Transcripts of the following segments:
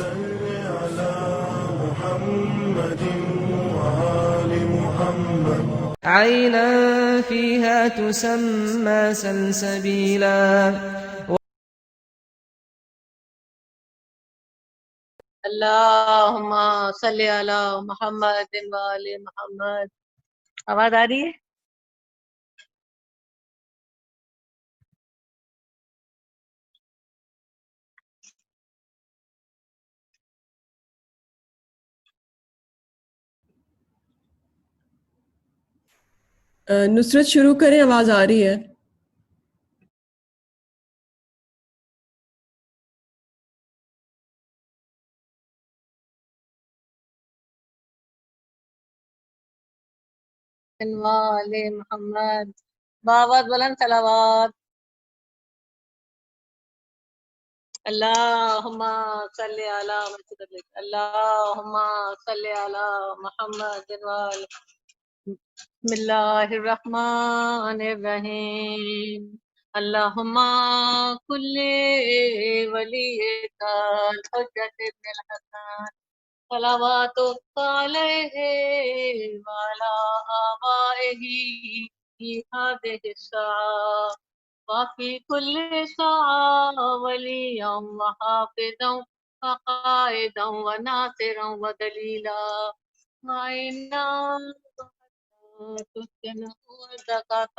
صل على محمد وآل محمد عينا فيها تسمى سلسبيلا. اللہم صلی علی محمد وآل محمد. آواز آ رہی ہے؟ نصرت شروع کریں، آواز آ رہی ہے. وآل محمد. باوت بلند صلوات. اللہم صلی علی محمد. اللہم صلی علی محمد وآل. بسم اللہ الرحمن الرحیم. اللہم کل ولیک الحجۃ ابن الحسن صلوات علیہ وعلی آبائہ فی ہذہ الساعة وفی کل ساعة ولیا وحافظا وقائدا وناصرا ودلیلا وعینا تسکنہ وزکاة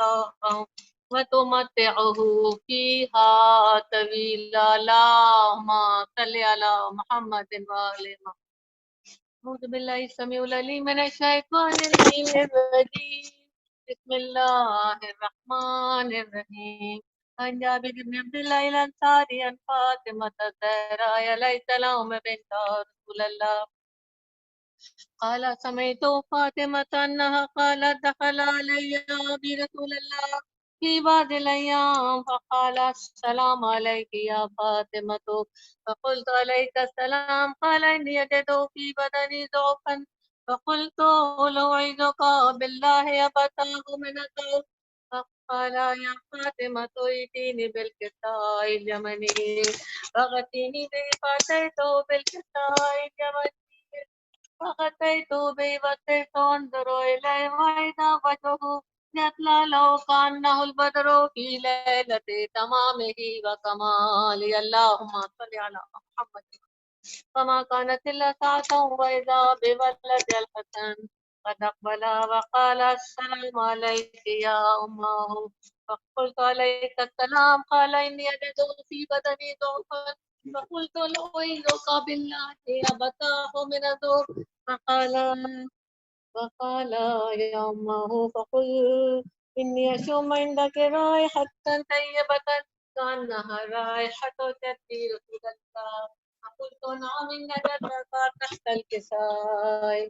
وتمتعہ فیہا طویلا. اللہم صلی علی محمد وآل محمد. اعوذ باللہ السمیع العلیم من الشیطان الرجیم. بسم اللہ الرحمن الرحیم. عن جابر بن عبد الله الانصاری عن فاطمة الزہراء علیہ السلام بنت رسول اللہ قال سمعت فاطمة انها قالت دخل علی ابی رسول اللہ في بعض الأيام فقال السلام عليك يا فاطمة فقلت عليك السلام قال إني أجد في بدني ضعفا فقلت لو أعيذك بالله أبتاه من الضعف فقال يا فاطمة ائتيني بالكساء اليمني فغطيني به فأتيت بالكساء اليمني فغطيت به وصرت أنظر إليه وإذا وجهه يطلع لو كأنه البدر في ليلة تمامه وكماله. اللهم صل على محمد. فما كانت إلا ساعة وإذا بولد الحسن قد أقبل وقال السلام عليك يا أمه فقلت عليك السلام قال إني أجد في بدني ضعفا فقلت لو أعيذك بالله أبتاه من الضعف فقال يا أمه فقل إني أشم عندك رائحة طيبة كأنها رائحة جدي رسول الله فقلت نعم إن جدك تحت الكساء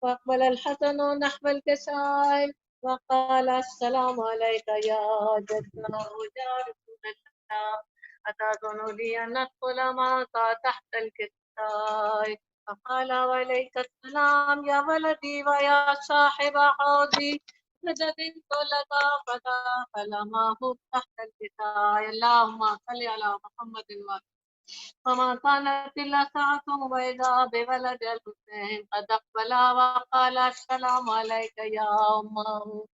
فأقبل الحسن نحو الكساء وقال السلام عليك يا جدنا ويا رسول الله أتأذن لي أن أدخل معك تحت الكساء فقال وعليك السلام يا ولدي ويا صاحب حوضي فجدنت لك فدخل معه تحت الكساء. اللهم صل على محمد وآله. فما كانت إلا ساعة وإذا بولد الحسين قد أقبل وقال السلام عليك يا أمه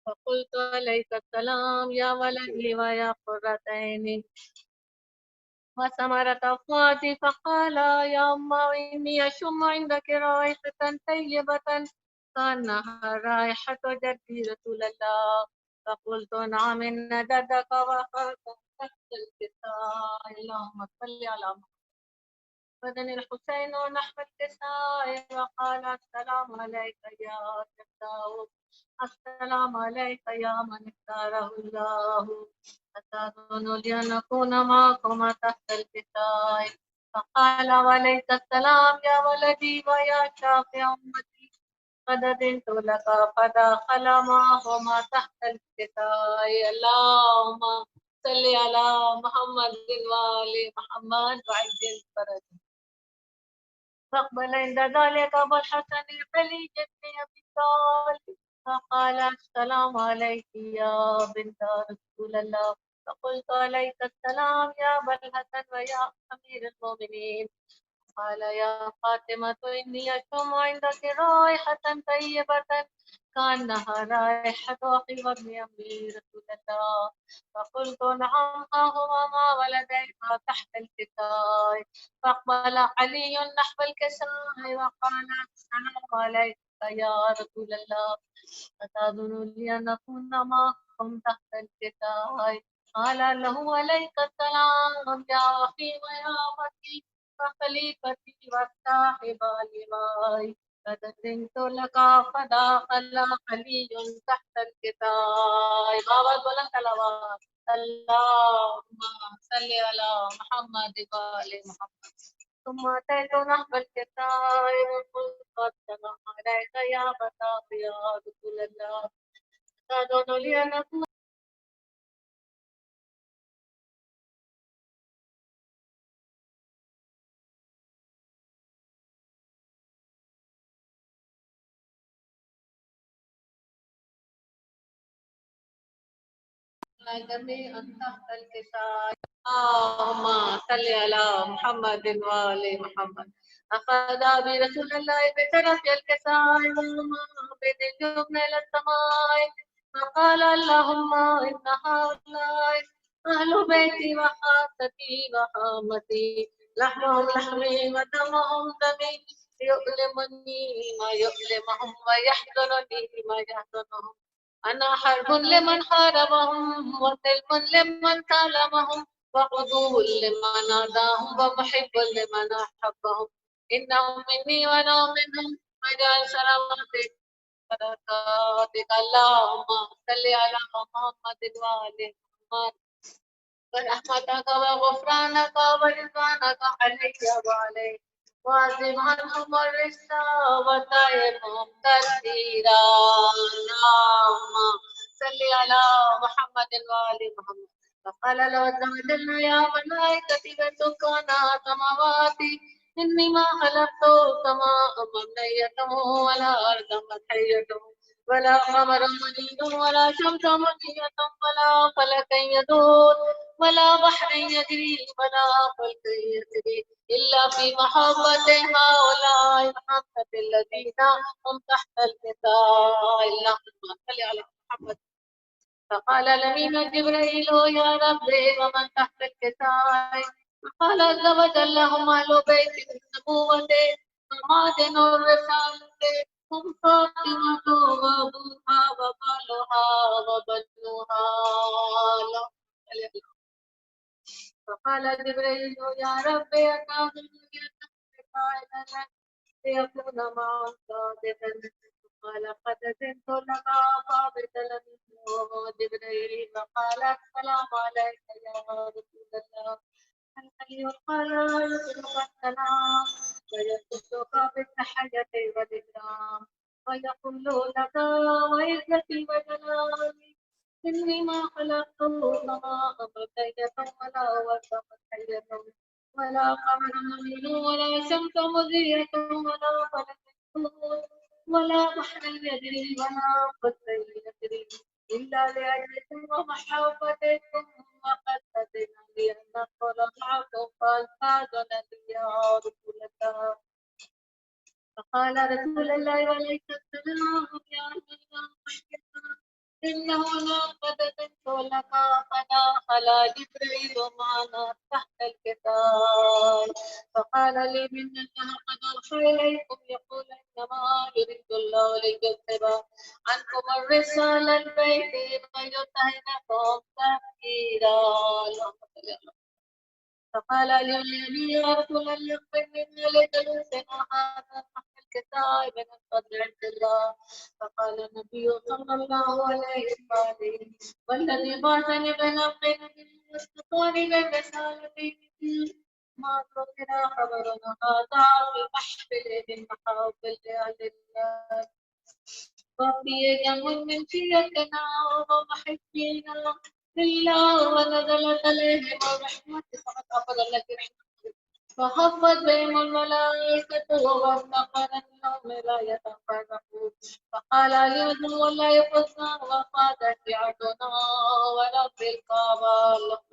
فقلت عليك السلام يا ولدي ويا قرة عيني وثمرة فؤادي فقال يا أمه إني أشم عندك رائحة طيبة كأنها رائحة جدي رسول الله فقلت نعم إن جدك وخاك تحت الكساء. اللهم صل على محمد. بدن الحسين ونحو الكساء وقال السلام عليك يا جداه السلام عليك يا من اختاره الله أتأذن لي أن أكون معكما تحت الكساء فقال وعليك السلام يا ولدي ويا شافع أمتي قد أذنت لك فدخل معهما تحت الكساء. اللهم صل على محمد وآل محمد وعجل فرجه. فاقبل عند ذلك أبو الحسن علي بن أبي طالب فقال السلام عليك يا بنت رسول الله فقلت عليك السلام يا أبا الحسن ويا أمير المؤمنين قال يا فاطمة إني أشم عندك رائحة طيبة كأنها رائحة أخي وابن أمي رسول الله. فقلت نعم ها هو ما ولديها تحت الكساء. فأقبل علي نحو الكساء وقال السلام عليك يا رسول الله، أتأذن لي أن أكون معكم تحت الكساء؟ قال له عليك السلام يا أخي ويا أختي وخليفتي والصاحب لواي. فدفنت لك فدخل علي تحت الكساء. بابا بلند تلاوات. اللهم صل على محمد وآل محمد. ثم أتيت نحو الكساء وقلت قد سلام عليك يا فتاة يا رسول الله، أتأذن لي أن أكون أن تحت الكساء. اللهم صل على محمد وآل محمد. أخذ برسول الله بطرف الكساء وما باليمن إلى السماء، فقال اللهم إن هؤلاء أهل بيتي وخاصتي وحامتي، لحمهم لحمي ودمهم دمي، يؤلمني ما يؤلمهم ويحزنني ما يحزنهم. أنا حرب لمن حاربهم وسلم لمن كلمهم وعدو لمن عاداهم ومحب لمن أحبهم. إنهم مني وأنا منهم، واجعل صلواتك بركاتك اللهم صل على محمد وآل محمد ورحمتك وغفرانك ورضوانك عليك وعليك، واعزم عنهم الرزق وطعمهم تسيرا. اللهم صل على محمد وآل محمد. فقال له عز وجل يا ملائكتي وسكان السماوات إني ما خلقت السماء مبنية ولا أرضا مطحية ولا قمر منير ولا شمس منية ولا فلك يدور ولا بحر يجري ولا فلك يجري إلا في محبة هؤلاء المحبة الذين هم تحت الكساء. اللهم صل على محمد. فقال لمن جبريل يا ربي ومن تحت الكساء؟ فقال عز وجل هم أهل بيت النبوة ومعدن الرسالة، هم فاطمة وأبوها وبالها وبنوها. فقال جبريل يا ربي أتعلم لي ليكون معه صادقا. قال قد زدت لك فابتل منه جبريل فقال السلام عليك يا رسول الله. الحي قال يرسلك السلام ويصدك بالتحية والإكرام ويقول لك وعزتي وجلالي إني ما خلقت السماء مبنية ولا أرض مطحية ولا قمر منير ولا شمس مضية ولا فلك يدور ولا بحر يجري ولا قدر يجري إلا لأجلكم ومحبتكم، وقد أذن لي أن أدخل معكم فأستأذن لي يا رسول الله. فقال رسول الله عليه السلام يا أهل إنه لقد زدت لك فدخل جبريل معنا تحت الكتاب. فقال لي من الله قد أوحى إليكم يقول إنما يريد الله ليذهب عنكم الرجس أهل البيت ويطهركم تطهيرا. اللهم صل على. فقال لي يا رسول الله اغفر لنا لجلوسنا هذا تحت الكتاب من الفضل عند الله. فقال النبي صلى الله عليه وسلم والذي بعثني بالحق واستطاعني بالرسالة ما ذكر خبرنا هذا بمحفل من محافل أهل الله وفي جمع من شيتنا ومحبينا لله ونزلت عليهم الرحمة فقد أخذ لك رحمة فخفت بهم الملائكة وافتقرت لهم لا يتفرقون. فقال علي والله حسنا وقالت شعتنا ورب الكعبة.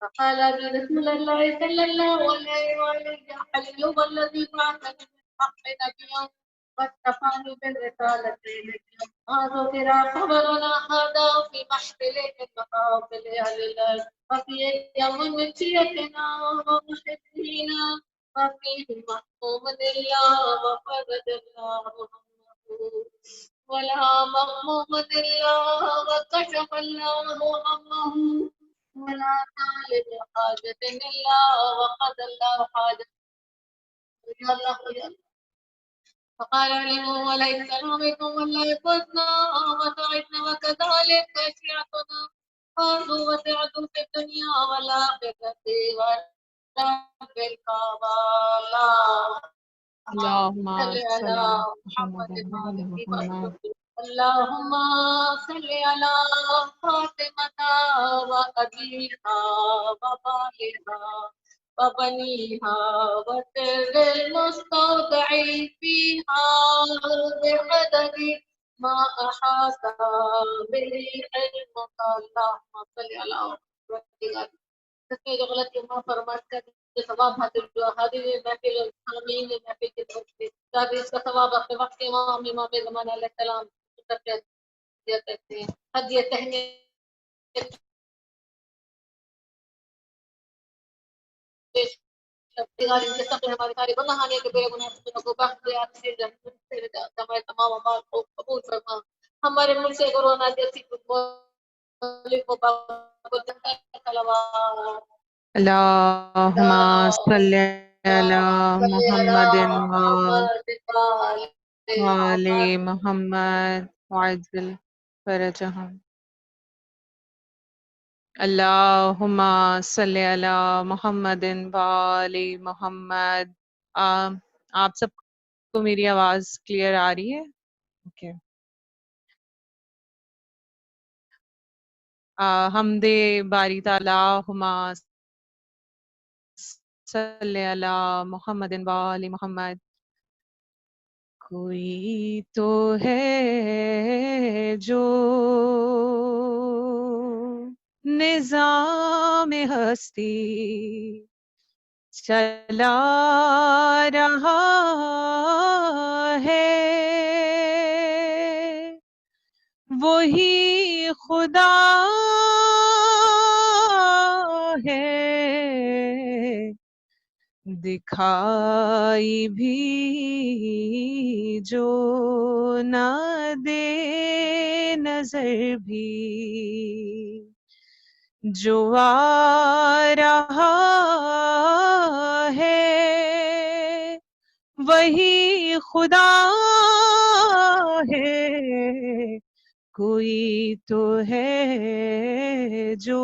فقال أبي رسول الله صلى الله عليه وآله اليوم الذي بعثني بالحق نبيا واصطفاني بالرسالتين هذا فراق خبرنا هذا في محفل من محافل أهل الله وفي يوم من شيتنا ومحبينا وفيه محكوم الله وفرج الله همه ولا مغموم الله وكشف الله همه ولا طالب حاجة إلا وقضى الله حاجة. يا الله يا الله. فقال علموا وليس نومكم ولا يفزنا وسعدنا وكذلك أشيعتنا قالوا وسعدوا في الدنيا والآخرة ورب الكعبة اللهم صل صل على على محمد محمد وعلى وآله محمد. وسلم. اللهم صل على فاطمة وأبيها وبالها وبنيها وسر المستودع فيها بعدد ما أحاط به علمك. اللهم صل على محمد. اس میں جو غلطی معاف فرما کر جو ثواب حاصل ہوا حاضر محفل حامین محفل کی طرف سے تاکہ اس کا ثواب اپنے وقت کے امام زمان علیہ السلام دیا کرتے ہیں. ہدیہ تہنیت پیش ان کے سب ہمارے سارے گناہانے کے بے گناہ کو بخش دے. آپ سے ہمارے تمام اعمال کو قبول فرما. ہمارے ملک سے کورونا جیسی ملک کو صلوات. اللهم صل على محمد وآل محمد وعجل فرجهم. اللهم صل على محمد وآل محمد. آپ سب کو میری آواز کلیئر آ رہی ہے؟ اوکے. حمد باری تعالی صلی علی محمد وآل محمد. کوئی تو ہے جو نظام ہستی چلا رہا ہے، وہی خدا ہے، دکھائی بھی جو نہ دے نظر بھی، جو آ رہا ہے وہی خدا ہے. کوئی تو ہے جو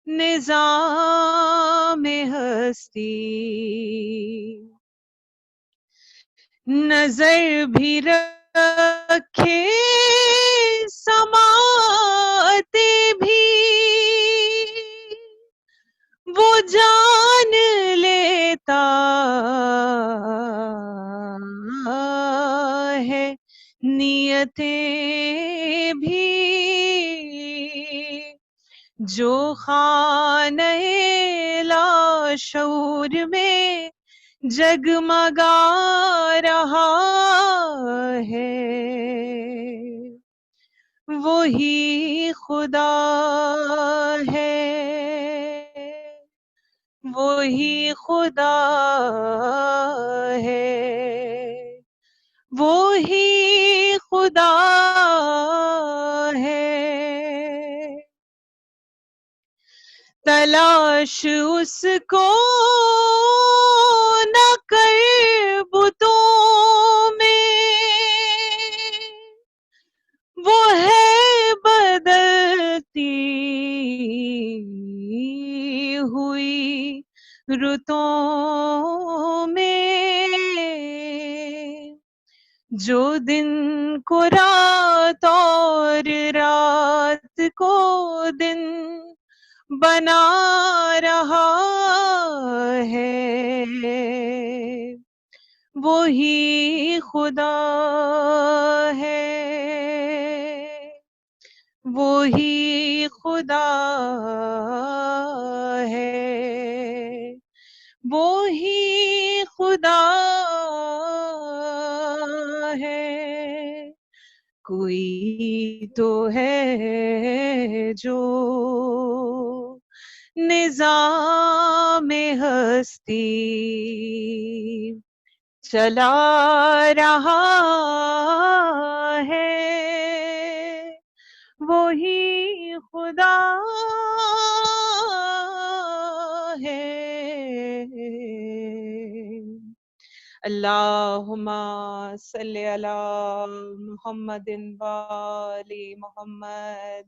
نظام ہستی نظر بھی رکھے سماعتے بھی، وہ جان لیتا ہے نیتیں بھی، جو خانہ لاشعور میں جگمگا رہا ہے، وہی خدا ہے، وہی خدا ہے، وہی خدا ہے. تلاش اس کو نہ کر بتوں میں، وہ ہے بدلتی ہوئی رتوں میں، جو دن کو رات اور رات کو دن بنا رہا ہے، وہی خدا ہے، وہی خدا ہے، وہی خدا ہے، کوئی تو ہے جو نظام ہستی چلا رہا ہے، وہی خدا ہے۔ اللہم صلی علی محمد وآل محمد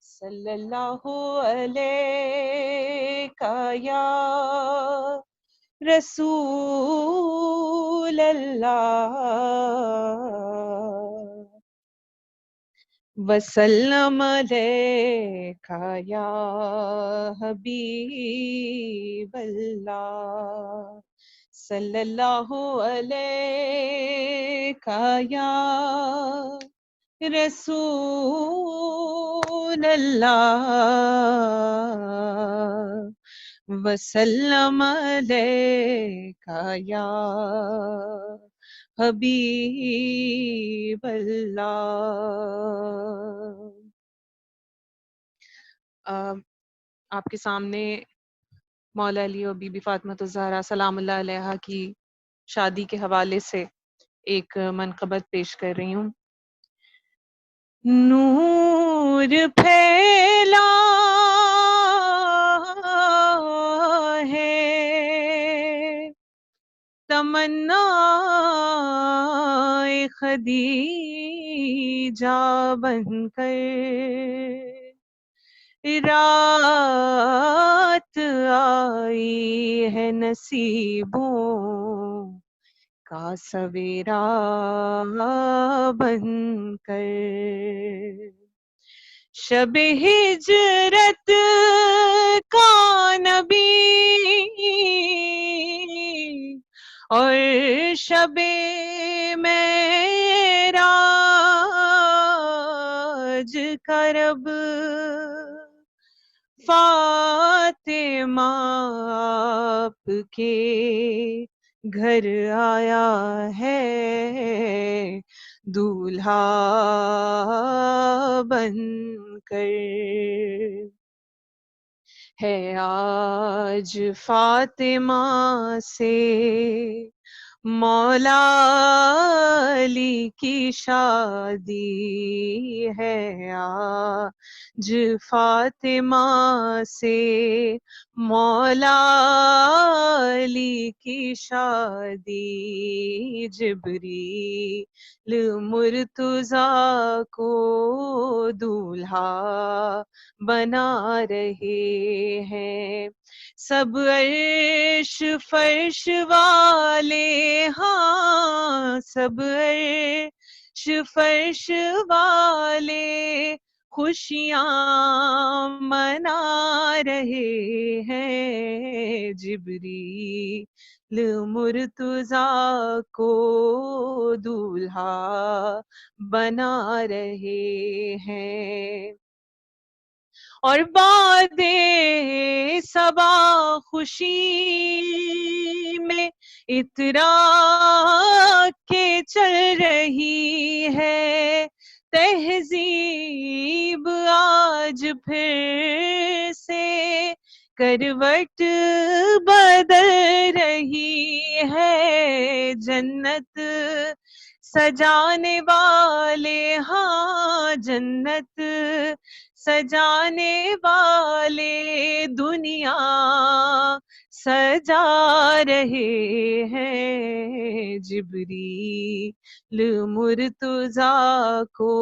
صلی اللہ علیہ یا رسول اللہ وسلم علیکہ یا حبیب اللہ صلی اللہ علیکہ یا رسول اللہ وسلم علیکہ یا حبیب اللہ۔ آپ کے سامنے مولا علی اور بی بی فاطمہ الزہرا سلام اللہ علیہا کی شادی کے حوالے سے ایک منقبت پیش کر رہی ہوں۔ نور پھیلا ہے تمنا خدیجہ بن کر، رات آئی ہے نصیبوں کا سویرا بن کر، شب ہجرت کا نبی اور شب معراج کا رب فاطمہ آپ کے گھر آیا ہے دولہا بن کر، ہے آج فاطمہ سے مولا علی کی شادی، ہے آج فاطمہ سے مولا علی کی شادی، جبریل مرتضیٰ کو دولہا بنا رہے ہیں، سب عرش فرش والے، ہاں سب عرش فرش والے خوشیاں منا رہے ہیں، جبریل مرتضیٰ کو دولہا بنا رہے ہیں، اور بعد صبا خوشی میں اترا کے چل رہی ہے، تہذیب آج پھر سے کروٹ بدل رہی ہے، جنت سجانے والے، ہاں جنت سجانے والے دنیا سجا رہے ہیں، جبریل مرتضیٰ کو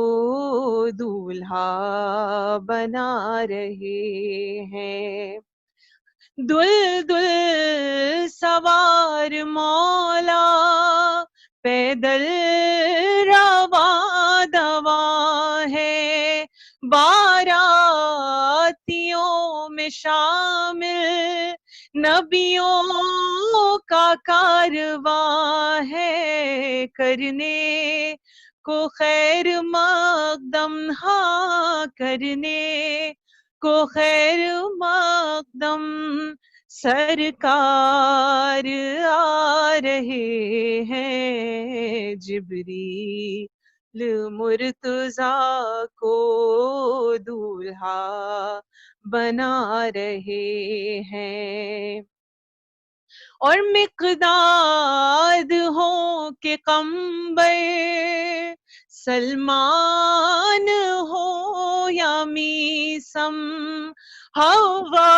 دولہا بنا رہے ہیں، دل سوار مولا پیدل رواں دواں ہے، باراتیوں میں شامل نبیوں کا کارواں ہے، کرنے کو خیر مقدم، ہاں کرنے کو خیر مقدم سرکار آ رہے ہیں، جبریل مرتضیٰ کو دولہا بنا رہے ہیں، اور مقداد ہو کہ قمبر سلمان ہو یا میسم، ہوا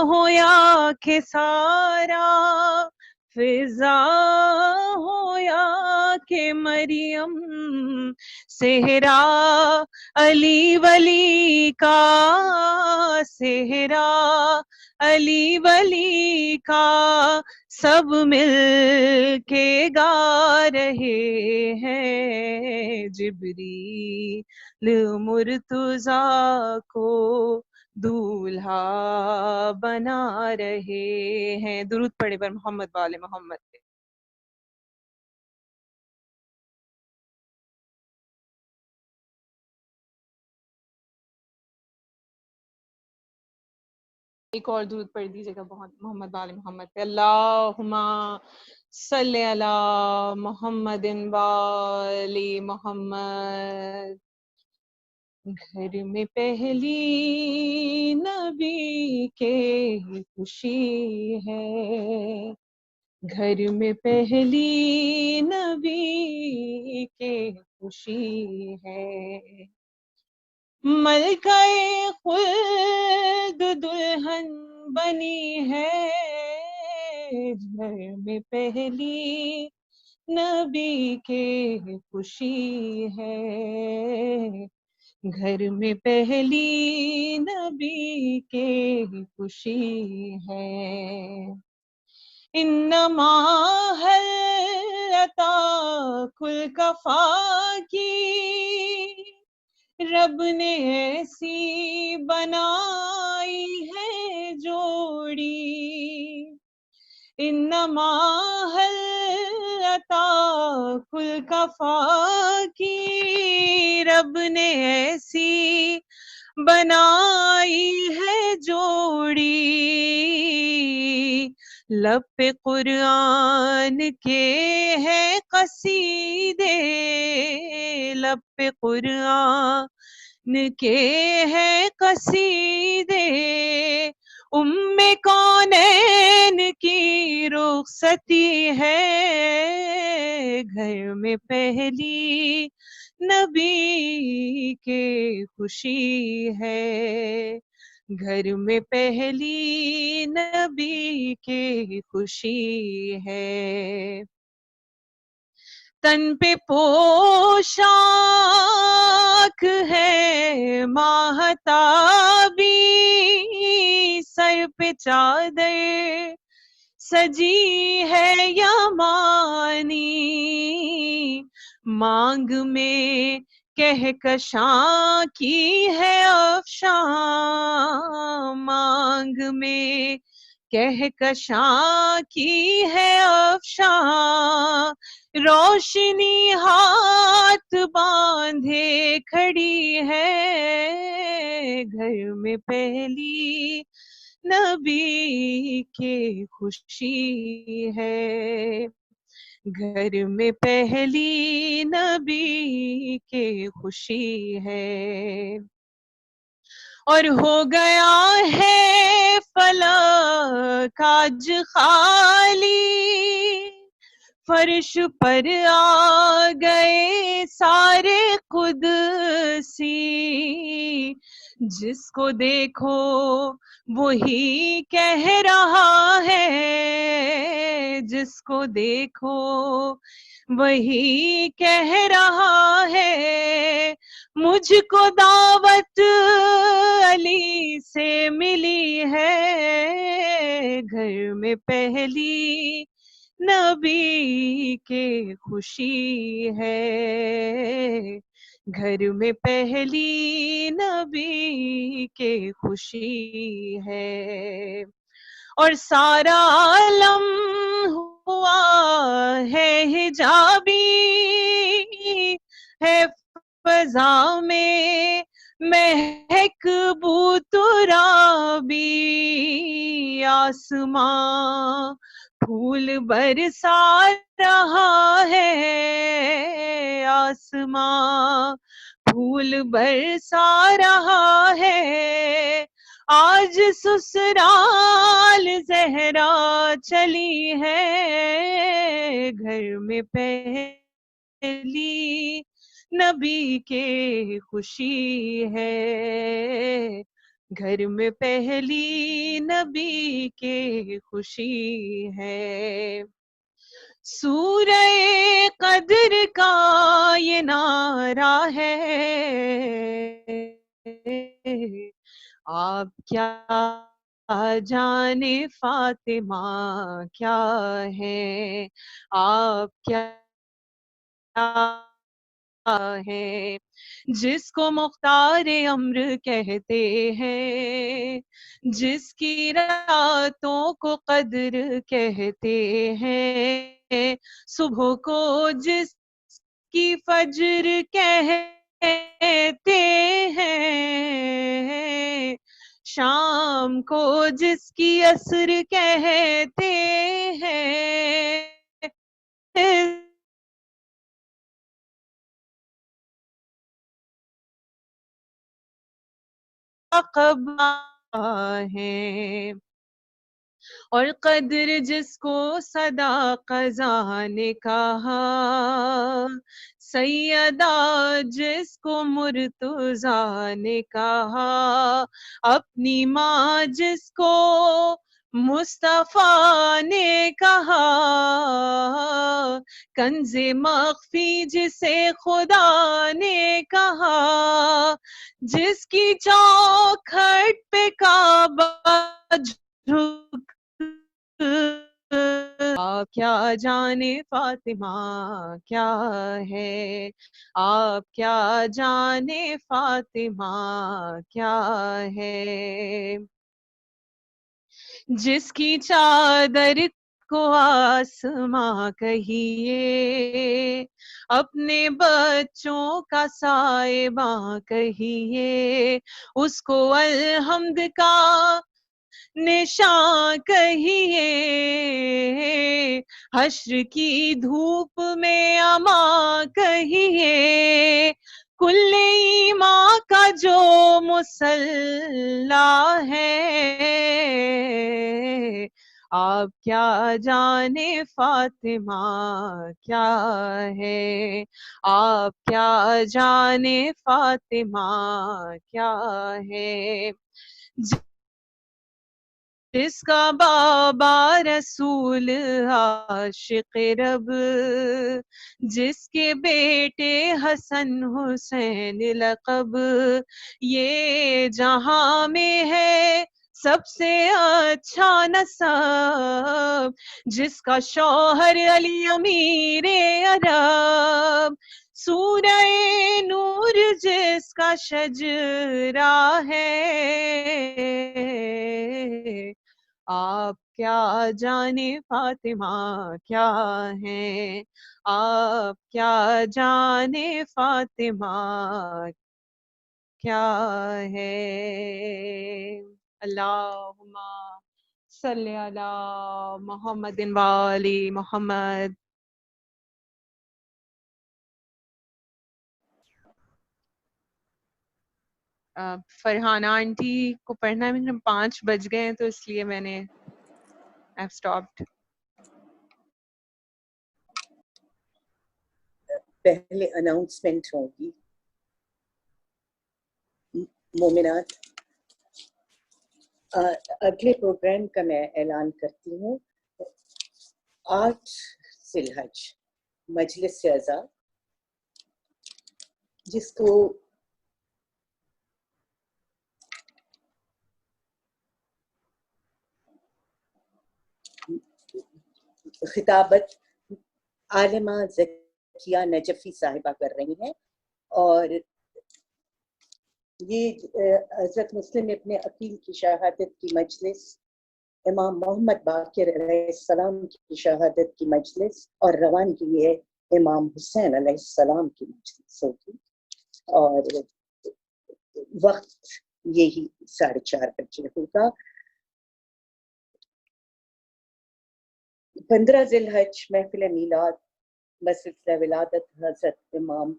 ہو یا کہ سارا فضا ہو یا کہ مریم، صحرا علی ولی کا، صحرا علی ولی کا، سب مل کے گا رہے ہیں، جبریل مرتضیٰ کو دولہا بنا رہے ہیں۔ درود پڑھے بر محمد وآل محمد پہ۔ ایک اور درود پڑھ دیجیے گا بہت محمد وآل محمد پہ۔ اللہم صلی علی محمد وآل محمد۔ گھر میں پہلی نبی کے خوشی ہے، گھر میں پہلی نبی کے خوشی ہے، ملکہ خلد دلہن بنی ہے، گھر میں پہلی نبی کے خوشی ہے، گھر میں پہلی نبی کے خوشی ہے، انما حلتا کل کفا کی، رب نے ایسی بنائی ہے جوڑی، انما حلتا کل کفا کی، رب نے ایسی بنائی ہے جوڑی، لب پہ قرآن کے ہے قصیدے، لب پہ قرآن کے ہے قصیدے، ام کونین کی رخصتی ہے، گھر میں پہلی نبی کے خوشی ہے، گھر میں پہلی نبی کے خوشی ہے، تن پہ پوشاک ہے ماہتابی، سر پہ چادر سجی ہے یمانی، مانگ میں کہکشاں کی ہے افشاں، مانگ میں کہکشاں کی ہے افشاں، روشنی ہاتھ باندھے کھڑی ہے، گھر میں پہلی نبی کے خوشی ہے، گھر میں پہلی نبی کے خوشی ہے، اور ہو گیا ہے فلک آج خالی، فرش پر آ گئے سارے قدسی، جس کو دیکھو وہی کہہ رہا ہے، جس کو دیکھو وہی کہہ رہا ہے، مجھ کو دعوت علی سے ملی ہے، گھر میں پہلی نبی کے خوشی ہے، گھر میں پہلی نبی کے خوشی ہے، اور سارا عالم ہوا ہے حجابی، ہے فضا میں مہک بو گلابی آسماں پھول برسا رہا ہے، آسماں پھول برسا رہا ہے، آج سسرال زہرا چلی ہے، گھر میں پہلی نبی کے خوشی ہے، گھر میں پہلی نبی کے خوشی ہے، سورہ قدر کا یہ نعرہ ہے، آپ کیا جانے فاطمہ کیا ہے، آپ کیا ہے، جس کو مختار امر کہتے ہیں، جس کی راتوں کو قدر کہتے ہیں، صبح کو جس کی فجر کہتے ہیں، شام کو جس کی عصر کہتے ہیں، قبا ہے، اور قدر جس کو صدا قضا نے کہا، سیدہ جس کو مرتضیٰ نے کہا، اپنی ماں جس کو مصطفیٰ نے کہا، کنز مخفی جسے خدا نے کہا، جس کی چوکھٹ پہ کعبہ جھک، آپ کیا جانے فاطمہ کیا ہے، آپ کیا جانے فاطمہ کیا ہے، جس کی چادر کو آسماں کہیے، اپنے بچوں کا سائباں کہیے، اس کو الحمد کا نشاں کہیے، حشر کی دھوپ میں اماں کہیے، کل ایمان کا جو مصلی ہے، آپ کیا جانے فاطمہ کیا ہے، آپ کیا جانے فاطمہ کیا ہے، جس کا بابا رسول عاشق رب، جس کے بیٹے حسن حسین لقب، یہ جہاں میں ہے سب سے اچھا نسب، جس کا شوہر علی امیر عرب، سورہ نور جس کا شجرہ ہے، آپ کیا جانے فاطمہ کیا ہے، آپ کیا جانے فاطمہ کیا ہے، اللہم صلی علی محمد وآل محمد۔ فرحانہ آنٹی کو پڑھنا ہے، 5 بج گئے ہیں تو اس لیے میں نے I've stopped۔ پہلے اناؤنسمنٹ ہوگی مومنات، اگلے پروگرام کا میں اعلان کرتی ہوں۔ 8 ذی الحج مجلس اعزا، جس کو خطابت عالمہ ذکیہ نجفی صاحبہ کر رہی ہیں، اور یہ حضرت مسلم ابن عقیل کی شہادت کی مجلس، امام محمد باقر علیہ السلام کی شہادت کی مجلس، اور روان کی ہے امام حسین علیہ السلام کی مجلس ہوگی، اور وقت यही 4:30 बजे होगा। 15 ज़िलहज महफिल मीलाद बसिलसिला विलादत हज़रत इमाम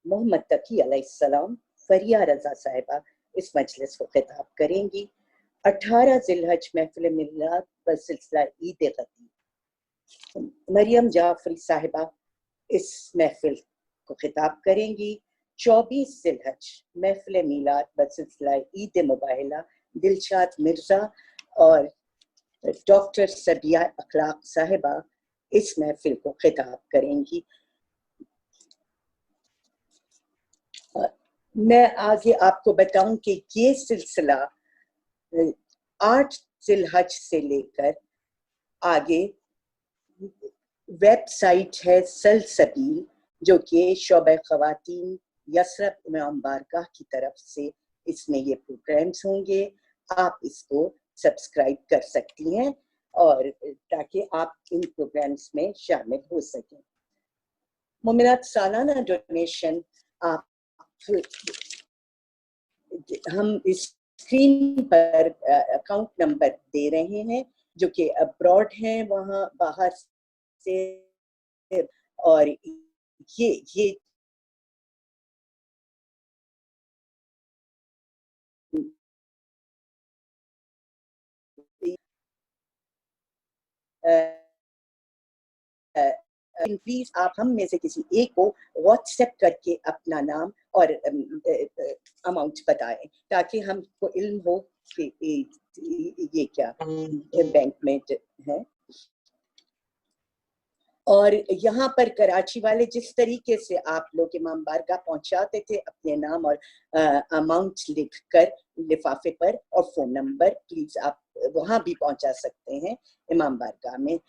मोहम्मद तकी अलैहिस्सलाम फरिया रज़ा साहिबा इस मजलिस को खिताब करेंगी। 18 ज़िलहज महफिल मिलाद बसिलसिला ईद गदी मरियम जाफरी साहिबा इस महफिल को खिताब करेंगी। 24 ज़िलहज महफिल मीलाद बसिलसिला ईद मुबाहिला दिलशाद मिर्जा और डॉक्टर सबिया अखलाक साहिबा इस महफिल को खिताब करेंगी। मैं आगे आपको बताऊं कि ये सिलसिला 8 ज़िलहज से लेकर आगे वेबसाइट है सलसबील, जो कि शोबे ख़वातीन यसरत इमाम बारगाह की तरफ से इसमें ये प्रोग्राम्स होंगे। आप इसको सब्सक्राइब कर सकती हैं और ताकि आप इन प्रोग्राम्स में शामिल हो सकें। मोमिनात, सालाना डोनेशन आप हम इस स्क्रीन पर अकाउंट नंबर दे रहे हैं, जो कि अब्रॉड हैं वहाँ बाहर से, और ये प्लीज आप हम में से किसी एक को व्हाट्सएप करके अपना नाम और अमाउंट बताएं, ताकि हमको इल्म हो कि ये क्या बैंक में है। और यहाँ पर कराची वाले जिस तरीके से आप लोग इमाम बारगाह पहुंचाते थे अपने नाम और अमाउंट लिखकर लिफाफे पर और फोन नंबर, प्लीज आप वहां भी पहुंचा सकते हैं इमाम बारगाह में,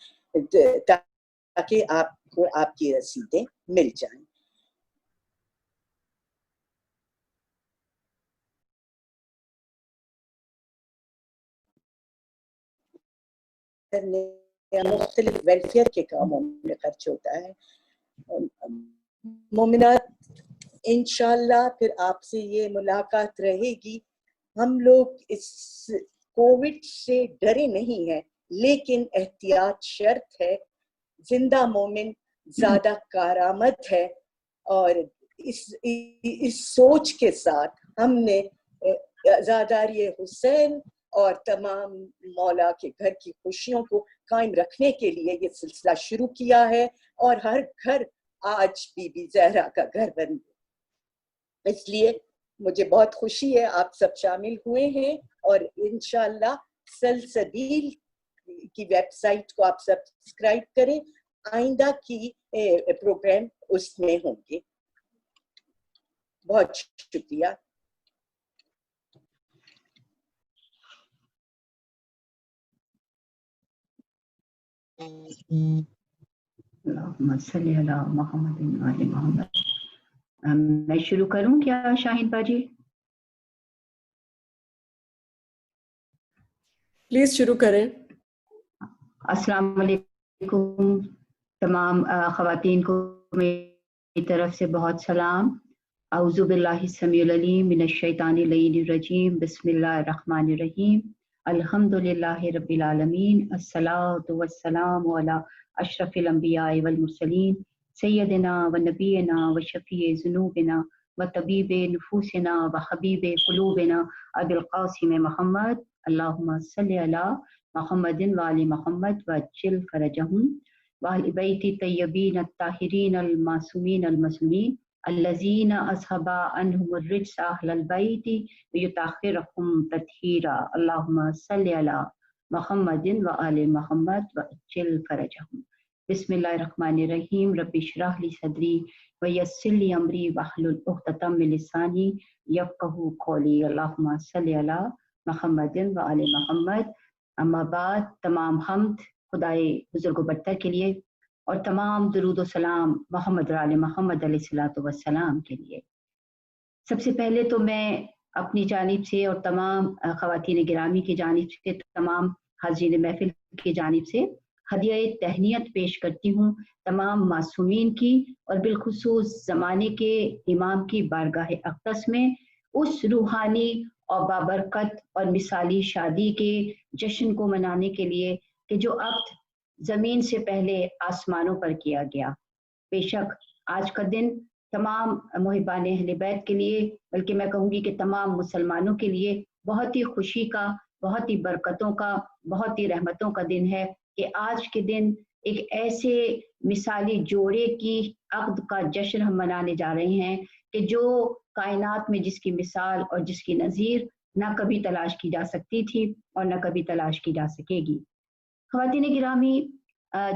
ताकि आपको आपकी रसीदें मिल जाएं। मुख्तलिफ वेलफेयर के कामों में खर्च होता है। मोमिनात, इंशाल्लाह फिर आपसे ये मुलाकात रहेगी। हम लोग इस कोविड से डरे नहीं हैं, लेकिन एहतियात शर्त है। जिंदा मोमिन ज्यादा कारामद है, और इस सोच के साथ हमने आज़ादारी हुसैन और तमाम मौला के घर की खुशियों को कायम रखने के लिए ये सिलसिला शुरू किया है, और हर घर आज बीबी ज़हरा का घर बन गया। इसलिए मुझे बहुत खुशी है आप सब शामिल हुए हैं, और इंशाल्लाह सलसबील की वेबसाइट को आप सब्सक्राइब करें, आइंदा की प्रोग्राम उसमें होंगे। बहुत शुक्रिया। मैं शुरू करूं क्या शाहीन बाजी? प्लीज शुरू करें। अस्सलाम वालेकुम तमाम ख़वातीन को मेरी तरफ से बहुत सलाम। औज़ु बिल्लाहि समीउल अलीम मिनश शैतानिर रजीम, बिस्मिल्लाहिर रहमानिर रहीम, अल्हम्दुलिल्लाहि रब्बिल आलमीन, अस्सलातु वस्सलामु अला अशरफिल अंबिया वल मुरसलीन, सय्यदिना व नबीना व शफीए ज़ुनूबिना व तबीबे नुफूसिना व हबीबे कुलूबिना अबुल क़ासिम मोहम्मद, अल्लाहुम्मा सल्लि अला मुहम्मदिन व आलि मुहम्मद व अज्जिल फ़रजहुम व अहले बैति तय्यबीन अत्ताहिरीन अल मासूमीन अल मज़लूमीन अल्लज़ीना अस्हबा अन्हुमुर रिज्स अहलल बैति युताखिरुहुम तत्हीरा, अल्लाहुम्मा सल्लि अला मुहम्मदिन व आलि मुहम्मद व अज्जिल फ़रजहुम। बिस्मिल्लाहिर्रहमानिर्रहीम, रब्बि इश्रह ली सदरी व यस्सिर ली अमरी वहलुल उक़दतम मिन लिसानी यफ़क़हू क़ौली, अल्लाहुम्मा सल्लि अला मुहम्मदिन व आलि मुहम्मद। अम्मा बाद, तमाम हम्द खुदाए बुजुर्ग बरतर के लिए और तमाम दुरूद व सलाम मोहम्मद व आले मोहम्मद अलैहिस्सलातु वस्सलाम के लिए। सबसे पहले तो मैं अपनी जानिब से और तमाम ख़वातीन गिरामी की जानिब से, तमाम हाज़रीन महफिल की जानिब से हदिया तहनियत पेश करती हूँ तमाम मासूमीन की, और बिलखुसूस ज़माने के इमाम की बारगाह अक़दस में उस रूहानी और बाबरकत और मिसाली शादी के जश्न को मनाने के लिए कि जो अक्द ज़मीन से पहले आसमानों पर किया गया। बेशक आज का दिन तमाम मुहिबान अहले बैत के लिए, बल्कि मैं कहूँगी कि तमाम मुसलमानों के लिए बहुत ही खुशी का, बहुत ही बरकतों का, बहुत ही रहमतों का दिन है कि आज के दिन एक ऐसे मिसाली जोड़े की अक्द का जश्न हम मनाने जा रहे हैं कि जो कायनात में जिसकी मिसाल और जिसकी नज़ीर ना कभी तलाश की जा सकती थी और ना कभी तलाश की जा सकेगी। ख़वातीन गिरामी,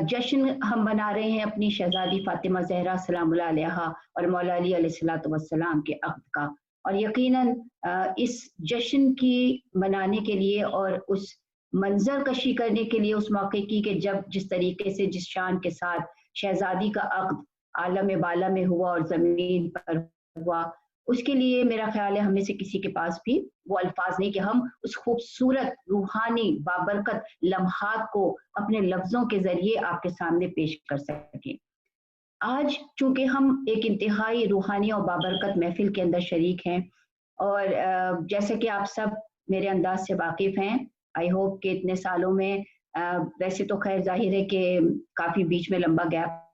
जश्न हम मना रहे हैं अपनी शहजादी फातिमा ज़हरा सलामुल्लाह अलैहा और मौला अली अलैहिस्सलातु वस्सलाम के अक्द का, और यकीनन इस जश्न की मनाने के लिए और उस मंजर कशी करने के लिए उस मौके की कि जब जिस तरीके से जिस शान के साथ शहजादी का अक्द आलम बाला में हुआ और ज़मीन पर हुआ, उसके लिए मेरा ख्याल है हम में से किसी के पास भी वो अल्फाज नहीं कि हम उस खूबसूरत रूहानी बाबरकत लम्हात को अपने लफ्ज़ों के ज़रिए आपके सामने पेश कर सकें। आज चूंकि हम एक इंतहाई रूहानी और बाबरकत महफिल के अंदर शरीक हैं, और जैसे कि आप सब मेरे अंदाज से वाकिफ़ हैं, आई होप कि इतने सालों में वैसे तो खैर जाहिर है कि काफ़ी बीच में लंबा गैप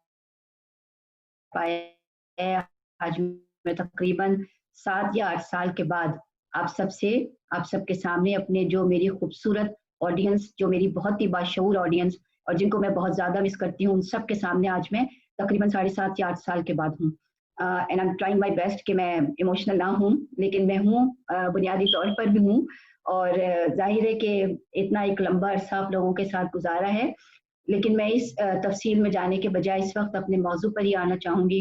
पाया है। आज मैं तकरीबन 7 या 8 साल के बाद आप सबके सामने अपने जो मेरी खूबसूरत ऑडियंस, जो मेरी बहुत ही बाशऊर ऑडियंस और जिनको मैं बहुत ज़्यादा मिस करती हूँ, उन सब के सामने आज मैं तकरीबन 7.5 या 8 साल के बाद हूँ। And I am trying my best कि मैं इमोशनल ना हूँ, लेकिन मैं हूँ, बुनियादी तौर पर भी हूँ। और जाहिर है कि इतना एक लंबा अरसा आप लोगों के साथ गुजारा है, लेकिन मैं इस तफसील में जाने के बजाय इस वक्त अपने मौजू पर ही आना चाहूँगी।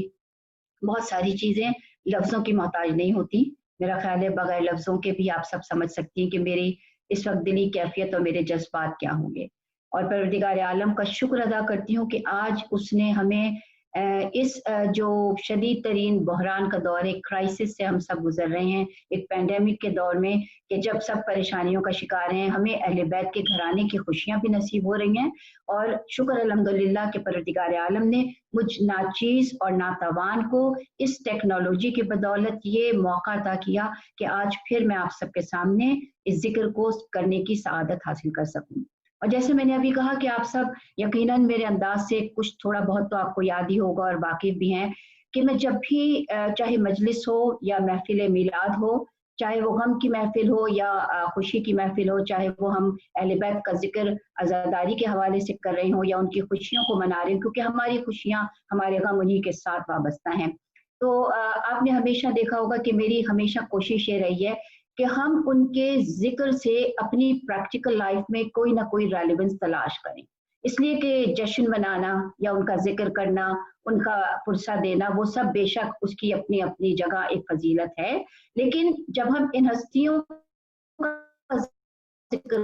बहुत सारी चीज़ें लफ्ज़ों की मोहताज नहीं होती। मेरा ख्याल है बगैर लफ्ज़ों के भी आप सब समझ सकती हैं कि मेरी इस वक्त दिली कैफियत और मेरे जज्बात क्या होंगे। और परवरदिगार आलम का शुक्र अदा करती हूँ कि आज उसने हमें इस जो शदीद तरीन बहरान का दौर, एक क्राइसिस से हम सब गुजर रहे हैं, एक पैंडेमिक के दौर में कि जब सब परेशानियों का शिकार हैं, हमें अहले बैत के घराने की खुशियाँ भी नसीब हो रही हैं। और शुक्र अल्हम्दुलिल्लाह के परवरदिगार आलम ने मुझ नाचीज़ और नातवान को इस टेक्नोलॉजी की बदौलत ये मौका अता किया कि आज फिर मैं आप सबके सामने इस जिक्र को करने की सआदत हासिल कर सकूँ। और जैसे मैंने अभी कहा कि आप सब यकीनन मेरे अंदाज से कुछ थोड़ा बहुत तो आपको याद ही होगा और वाकिफ भी हैं कि मैं जब भी चाहे मजलिस हो या महफिल मिलाद हो, चाहे वो गम की महफिल हो या खुशी की महफिल हो, चाहे वो हम अहले बैत का जिक्र अज़ादारी के हवाले से कर रहे हों या उनकी खुशियों को मना रहे हैं, क्योंकि हमारी खुशियाँ हमारे गम उन्हीं के साथ वाबस्ता हैं। तो आपने हमेशा देखा होगा कि मेरी हमेशा कोशिश ये रही है कि हम उनके जिक्र से अपनी प्रैक्टिकल लाइफ में कोई ना कोई रेलेवेंस तलाश करें। इसलिए कि जश्न मनाना या उनका जिक्र करना, उनका पुरसा देना, वो सब बेशक उसकी अपनी अपनी जगह एक फजीलत है, लेकिन जब हम इन हस्तियों का जिक्र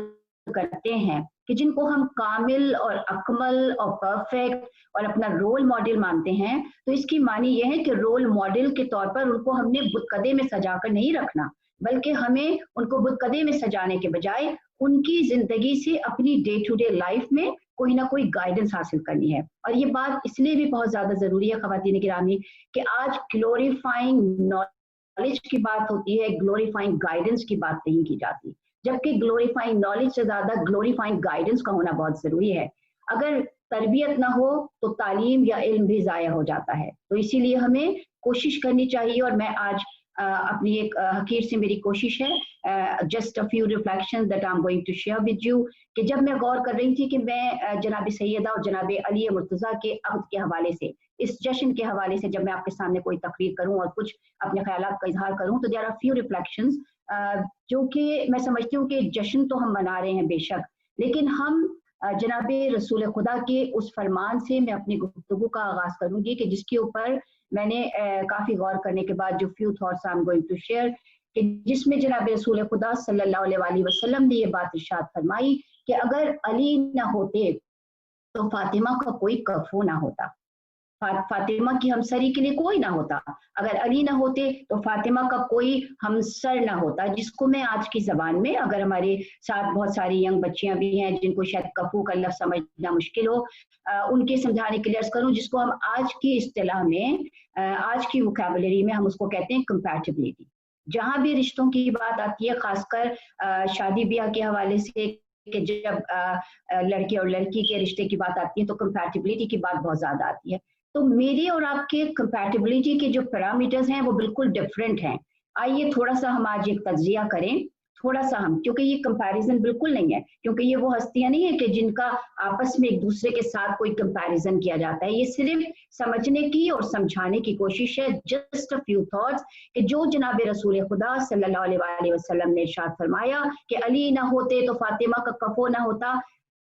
करते हैं कि जिनको हम कामिल और अकमल और परफेक्ट और अपना रोल मॉडल मानते हैं, तो इसकी मानी यह है कि रोल मॉडल के तौर पर उनको हमने बुतकदे में सजाकर नहीं रखना, बल्कि हमें उनको बुतकदे में सजाने के बजाय उनकी जिंदगी से अपनी डे टू डे लाइफ में कोई ना कोई गाइडेंस हासिल करनी है। और ये बात इसलिए भी बहुत ज्यादा जरूरी है ख़वातीन गिरामी कि आज ग्लोरीफाइंग नॉलेज की बात होती है, ग्लोरीफाइंग गाइडेंस की बात नहीं की जाती, जबकि ग्लोरीफाइंग नॉलेज से ज्यादा ग्लोरीफाइंग गाइडेंस का होना बहुत जरूरी है। अगर तरबियत ना हो तो तालीम या इल्म भी ज़ाया हो जाता है। तो इसीलिए हमें कोशिश करनी चाहिए, और मैं आज अपनी एक हकीर से मेरी कोशिश है, just a few reflections that I am going to share with you, कि जब मैं गौर कर रही थी कि मैं जनाब सैयदा और जनाब अली मुर्तज़ा के अक़्द के हवाले से, इस जश्न के हवाले से जब मैं आपके सामने कोई तकरीर करूं और कुछ अपने ख्यालात का इजहार करूं, तो देयर आर फ्यू रिफ्लेक्शंस जो कि मैं समझती हूँ कि जश्न तो हम मना रहे हैं बेशक, लेकिन हम जनाब रसूल खुदा के उस फरमान से मैं अपनी गुफ्तगू का आगाज करूंगी कि जिसके ऊपर मैंने काफी गौर करने के बाद जो few thoughts I am going to share, कि जिसमें जनाब रसूल खुदा सल्लल्लाहु अलैहि वसल्लम ने ये बात इरशाद फरमाई कि अगर अली ना होते तो फातिमा का कोई कफू ना होता, फातिमा की हमसरी के लिए कोई ना होता। अगर अली ना होते तो फातिमा का कोई हमसर ना होता, जिसको मैं आज की जबान में, अगर हमारे साथ बहुत सारी यंग बच्चियां भी हैं जिनको शायद कफू का लफ्ज़ समझना मुश्किल हो, उनके समझाने के लिए अर्ज करूं, जिसको हम आज की इस्तिलाह में, आज की वोकैबुलरी में हम उसको कहते हैं कंपैटिबिलिटी। जहाँ भी रिश्तों की बात आती है, खासकर शादी ब्याह के हवाले से, कि जब लड़के और लड़की के रिश्ते की बात आती है तो कंपैटिबिलिटी की बात बहुत ज्यादा आती है। तो मेरे और आपके कंपैटिबिलिटी के जो पैरामीटर्स हैं वो बिल्कुल डिफरेंट हैं। आइए थोड़ा सा हम आज एक तज्जिया करें, थोड़ा सा हम, क्योंकि ये कंपैरिजन बिल्कुल नहीं है, क्योंकि ये वो हस्तियां नहीं है कि जिनका आपस में एक दूसरे के साथ कोई कंपैरिजन किया जाता है। ये सिर्फ समझने की और समझाने की कोशिश है, जस्ट अ फ्यू थॉट्स, कि जो जनाब रसूल खुदा सल्लल्लाहु अलैहि वसल्लम ने इरशाद फरमाया कि अली ना होते तो फातिमा का कफो ना होता,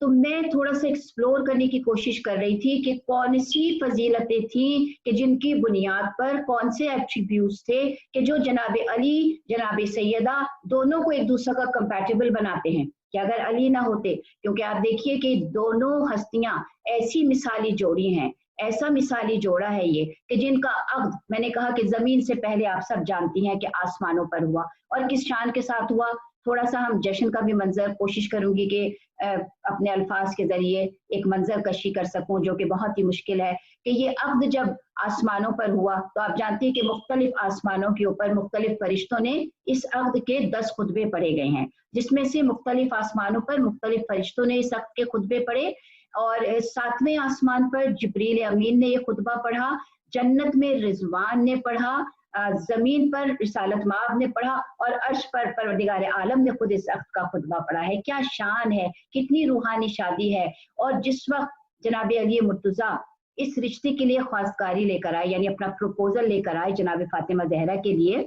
तो मैं थोड़ा सा एक्सप्लोर करने की कोशिश कर रही थी कि कौन सी फजीलतें थी कि जिनकी बुनियाद पर कौन से एट्रीब्यूट्स थे कि जो जनाब अली जनाब सैयदा दोनों को एक दूसरे का कंपैटिबल बनाते हैं, कि अगर अली ना होते, क्योंकि आप देखिए कि दोनों हस्तियां ऐसी मिसाली जोड़ी हैं, ऐसा मिसाली जोड़ा है ये कि जिनका अक्द, मैंने कहा कि जमीन से पहले आप सब जानती हैं कि आसमानों पर हुआ, और किस शान के साथ हुआ। थोड़ा सा हम जश्न का भी मंजर कोशिश करूंगी कि अपने अल्फाज के जरिए एक मंजर कशी कर सकूं, जो कि बहुत ही मुश्किल है, कि ये अक्द जब आसमानों पर हुआ तो आप जानती हैं कि मुख्तलिफ आसमानों के ऊपर मुख्तलिफ फरिश्तों ने इस अक्द के 10 खुतबे पढ़े गए हैं, जिसमें से मुख्तलिफ आसमानों पर मुख्तलिफ फरिश्तों ने इस अक्द के खुतबे पढ़े। और 7वें आसमान पर जिब्रील अमीन ने ये खुतबा पढ़ा, जन्नत में रिजवान ने पढ़ा, जमीन पर रिसालत माब ने पढ़ा, और अर्श पर परवरदिगार आलम ने खुद इस अक्द का खुतबा पढ़ा है। क्या शान है, कितनी रूहानी शादी है। और जिस वक्त जनाब अली मुर्तजा इस रिश्ते के लिए ख्वास्तगारी लेकर आए, यानी अपना प्रपोजल लेकर आए जनाब फातिमा जहरा के लिए,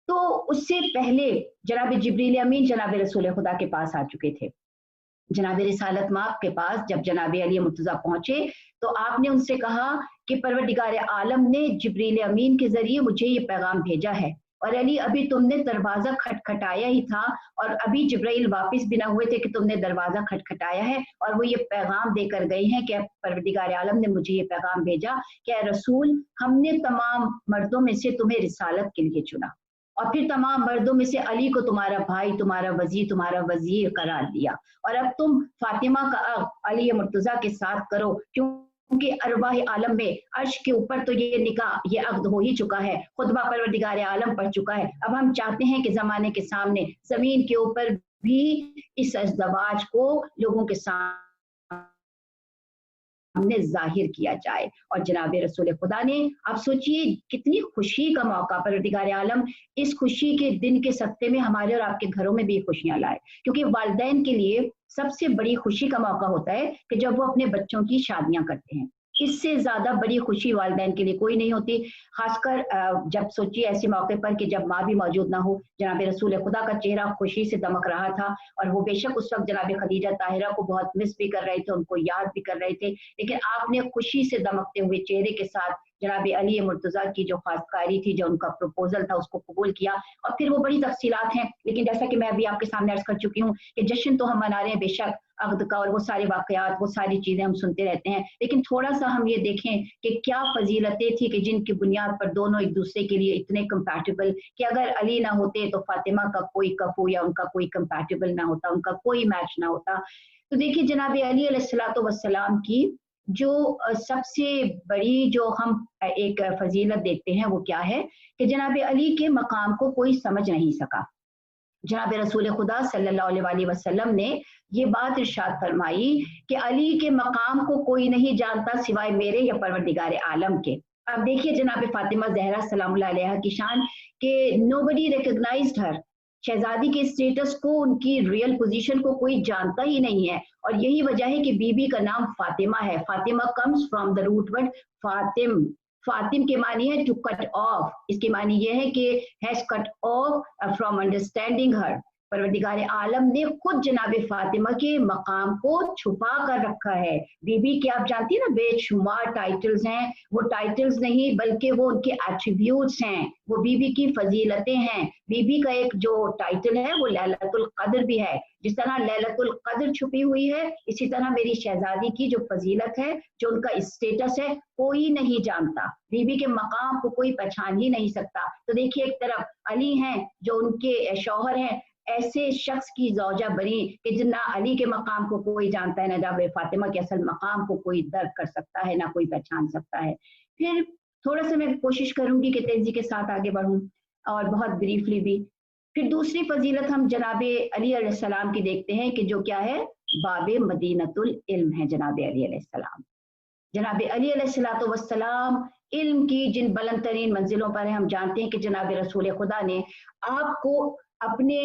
तो उससे पहले जनाब जिब्रील अमीन जनाब रसूल खुदा के पास आ चुके थे। जनाब रिसालत माब के पास जब जनाब अली मुर्तजा पहुंचे तो आपने उनसे कहा कि परवरदिगार आलम ने जिब्रील अमीन के जरिए मुझे ये पैगाम भेजा है, और अली अभी तुमने दरवाजा खटखटाया ही था, और अभी जिब्राइल वापस भी ना हुए थे कि तुमने दरवाजा खटखटाया है, और वो ये पैगाम देकर गए हैं कि परवरदिगार आलम ने मुझे ये पैगाम भेजा कि रसूल, हमने तमाम मर्दों में से तुम्हें रिसालत के लिए चुना, और फिर तमाम मर्दों में से अली को तुम्हारा भाई, तुम्हारा वजीर करार दिया, और अब तुम फातिमा का अली मुर्तजा के साथ करो, क्योंकि अरवाह आलम में अर्श के ऊपर तो ये निकाह, ये अक्द हो ही चुका है, खुतबा परवरदिगार आलम पढ़ चुका है। अब हम चाहते हैं कि जमाने के सामने, जमीन के ऊपर भी इस अज़दवाज को लोगों के सामने हमने जाहिर किया जाए। और जनाब रसूल खुदा ने, आप सोचिए कितनी खुशी का मौका, परवरदिगार आलम इस खुशी के दिन के सत्ते में हमारे और आपके घरों में भी खुशियां लाए, क्योंकि वालिदैन के लिए सबसे बड़ी खुशी का मौका होता है कि जब वो अपने बच्चों की शादियां करते हैं। इससे ज्यादा बड़ी खुशी वालिदैन के लिए कोई नहीं होती, खासकर जब सोचिए ऐसे मौके पर कि जब माँ भी मौजूद ना हो। जनाब रसूल खुदा का चेहरा खुशी से दमक रहा था, और वो बेशक उस वक्त जनाब खदीजा ताहिरा को बहुत मिस भी कर रहे थे, उनको याद भी कर रहे थे, लेकिन आपने खुशी से दमकते हुए चेहरे के साथ जनाब अली मुर्तजा की जो खासकारी थी, जो उनका प्रपोजल था, उसको कबूल किया। और फिर वो बड़ी तफसीलात हैं, लेकिन जैसा कि मैं अभी आपके सामने अर्ज कर चुकी हूँ कि जश्न तो हम मना रहे हैं बेशक अक्द का, और वो सारे वाकयात, वो सारी चीजें हम सुनते रहते हैं, लेकिन थोड़ा सा हम ये देखें कि क्या फजीलतें थी कि जिनकी बुनियाद पर दोनों एक दूसरे के लिए इतने कंपैटिबल, कि अगर अली ना होते तो फातिमा का कोई कफू या उनका कोई कंपैटिबल ना होता, उनका कोई मैच ना होता। तो देखिए जनाब अली अलैहिस्सलातु वस्सलाम की जो सबसे बड़ी जो हम एक फजीलत देखते हैं वो क्या है कि जनाब अली के मकाम को कोई समझ नहीं सका। जनाब रसूल खुदा सल्लल्लाहु अलैहि वसल्लम ने ये बात इरशाद फरमाई कि अली के मकाम को कोई नहीं जानता सिवाय मेरे या परवरदिगार आलम के। अब देखिए जनाब फातिमा ज़हरा सलामुल्लाह अलैहा की शान के नोबडी रिकॉग्नाइज्ड हर, शहजादी के स्टेटस को, उनकी रियल पोजीशन को कोई जानता ही नहीं है, और यही वजह है कि बीबी का नाम फातिमा है। Fatima comes from the root word फातिम, फातिम के मानी है टू कट ऑफ, इसके मानी ये है कि has cut off from understanding her. परवरदिगार आलम ने खुद जनाब फातिमा के मकाम को छुपा कर रखा है। बीबी के आप जानती है ना बेशुमार टाइटल्स हैं, वो टाइटल्स नहीं बल्कि वो उनके एट्रीब्यूट्स हैं, वो बीबी की फजीलतें हैं। बीबी का एक जो टाइटल है वो लैलतुल कद्र भी है, जिस तरह लैलतुल कद्र छुपी हुई है, इसी तरह मेरी शहजादी की जो फजीलत है, जो उनका स्टेटस है, कोई नहीं जानता। बीबी के मकाम को कोई पहचान ही नहीं सकता। तो देखिए एक तरफ अली हैं जो उनके शौहर हैं, ऐसे शख्स की जौजा बनी कि ना अली के मकाम को कोई जानता है, ना जनाब फातिमा के असल मकाम को कोई दर्क कर सकता है, ना कोई पहचान सकता है। फिर थोड़ा सा मैं कोशिश करूंगी कि तेजी के साथ आगे बढ़ूं। और बहुत ब्रीफली भी। फिर दूसरी फजीलत हम जनाब अली अलैहिस्सलाम की देखते हैं कि जो क्या है, बाबे मदीनतुल इल्म है जनाब अली अलैहिस्सलाम। जनाब अली अलैहिस्सलाम इल्म की जिन बुलंद तरीन मंजिलों पर है, हम जानते हैं कि जनाब रसूल खुदा ने आपको अपने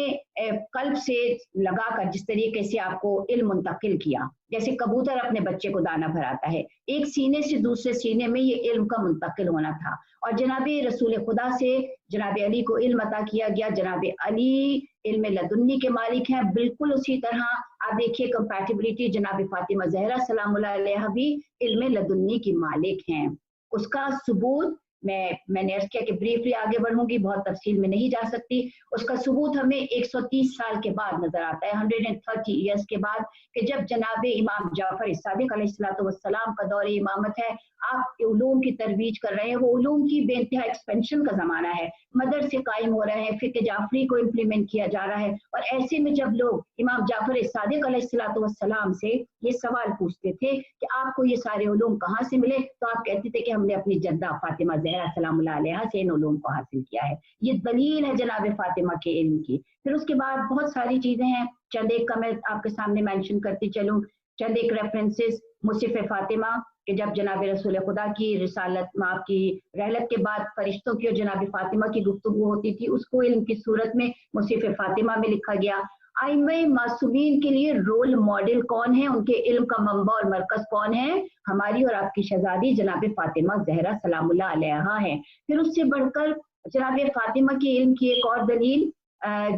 कल्ब से लगाकर जिस तरीके से आपको इल्म मुंतकिल किया, जैसे कबूतर अपने बच्चे को दाना भराता है, एक सीने से दूसरे सीने में ये इल्म का मुंतकिल होना था। और जनाब रसूल खुदा से जनाब अली को इल्म अता किया गया। जनाब अली इल्म लदुन्नी के मालिक हैं। बिल्कुल उसी तरह आप देखिए कंपैटिबिलिटी, जनाब फातिमा ज़हरा सलामुल्लाह अलैहा भी इल्म लदुन्नी की मालिक हैं। उसका सबूत मैंने अर्ज किया कि ब्रीफली आगे बढ़ूंगी, बहुत तफसील में नहीं जा सकती। उसका सबूत हमें 130 साल के बाद नजर आता है, 130 ईयर्स के बाद, कि जब जनाब इमाम जाफर सादिक अलैहिस्सलाम का दौर इमामत है, आप उलूम की तरवीज कर रहे हैं, वो उलूम की बेइंतहा एक्सपेंशन का जमाना है, मदरसे कायम हो रहे हैं, फिक्र जाफरी को इम्प्लीमेंट किया जा रहा है। और ऐसे में जब लोग इमाम जाफर सादिक अलैहिस्सलाम से ये सवाल पूछते थे कि आपको ये सारे उलूम कहाँ से मिले, तो आप कहते थे कि हमने अपनी जद्दा फातिमा ज़हरा सलामुल्लाह अलैहा से इन उलूम को हासिल किया है। ये दलील है जनाब फातिमा के इल्म की। फिर उसके बाद बहुत सारी चीजें हैं, चंद एक का मैं आपके सामने मेंशन करती चलूं। चंद एक रेफरेंसेस, मुसिफ फातिमा कि जब जनाब रसूल खुदा की रिसालत माँ की रहलत के बाद फरिश्तों की और जनाब फातिमा की गुफ्तगू होती थी, उसको इल्म की सूरत में मुसिफ फातिमा में लिखा गया। आइम्मा मासूमीन के लिए रोल मॉडल कौन है, उनके इल्म का मंबा और मरकज कौन है, हमारी और आपकी शहजादी जनाब फातिमा ज़हरा सलामुल्लाह अलैहा है। फिर उससे बढ़कर जनाब फातिमा की इल्म की एक और दलील,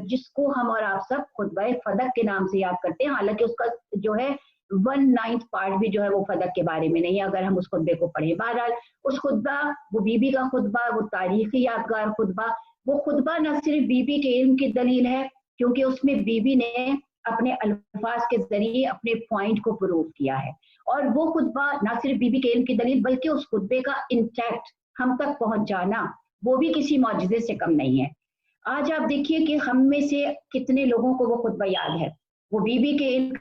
जिसको हम और आप सब खुतबा फदक के नाम से याद करते हैं, हालांकि उसका जो है 1/9 पार्ट भी जो है वो फदक के बारे में नहीं है, अगर हम उस खुतबे को पढ़ें। बहरहाल उस खुतबा, वो बीबी का खुतबा, वो तारीखी यादगार खुतबा, वो खुतबा न सिर्फ बीबी के इल्म की दलील है, क्योंकि उसमें बीबी ने अपने अल्फाज के जरिए अपने पॉइंट को प्रूव किया है। और वो खुतबा न सिर्फ बीबी के इल्म की दलील, बल्कि उस खुतबे का इंटैक्ट हम तक पहुंच जाना, वो भी किसी मौजज़े से कम नहीं है। आज आप देखिए कि हम में से कितने लोगों को वो खुतबा याद है। वो बीबी के इल्म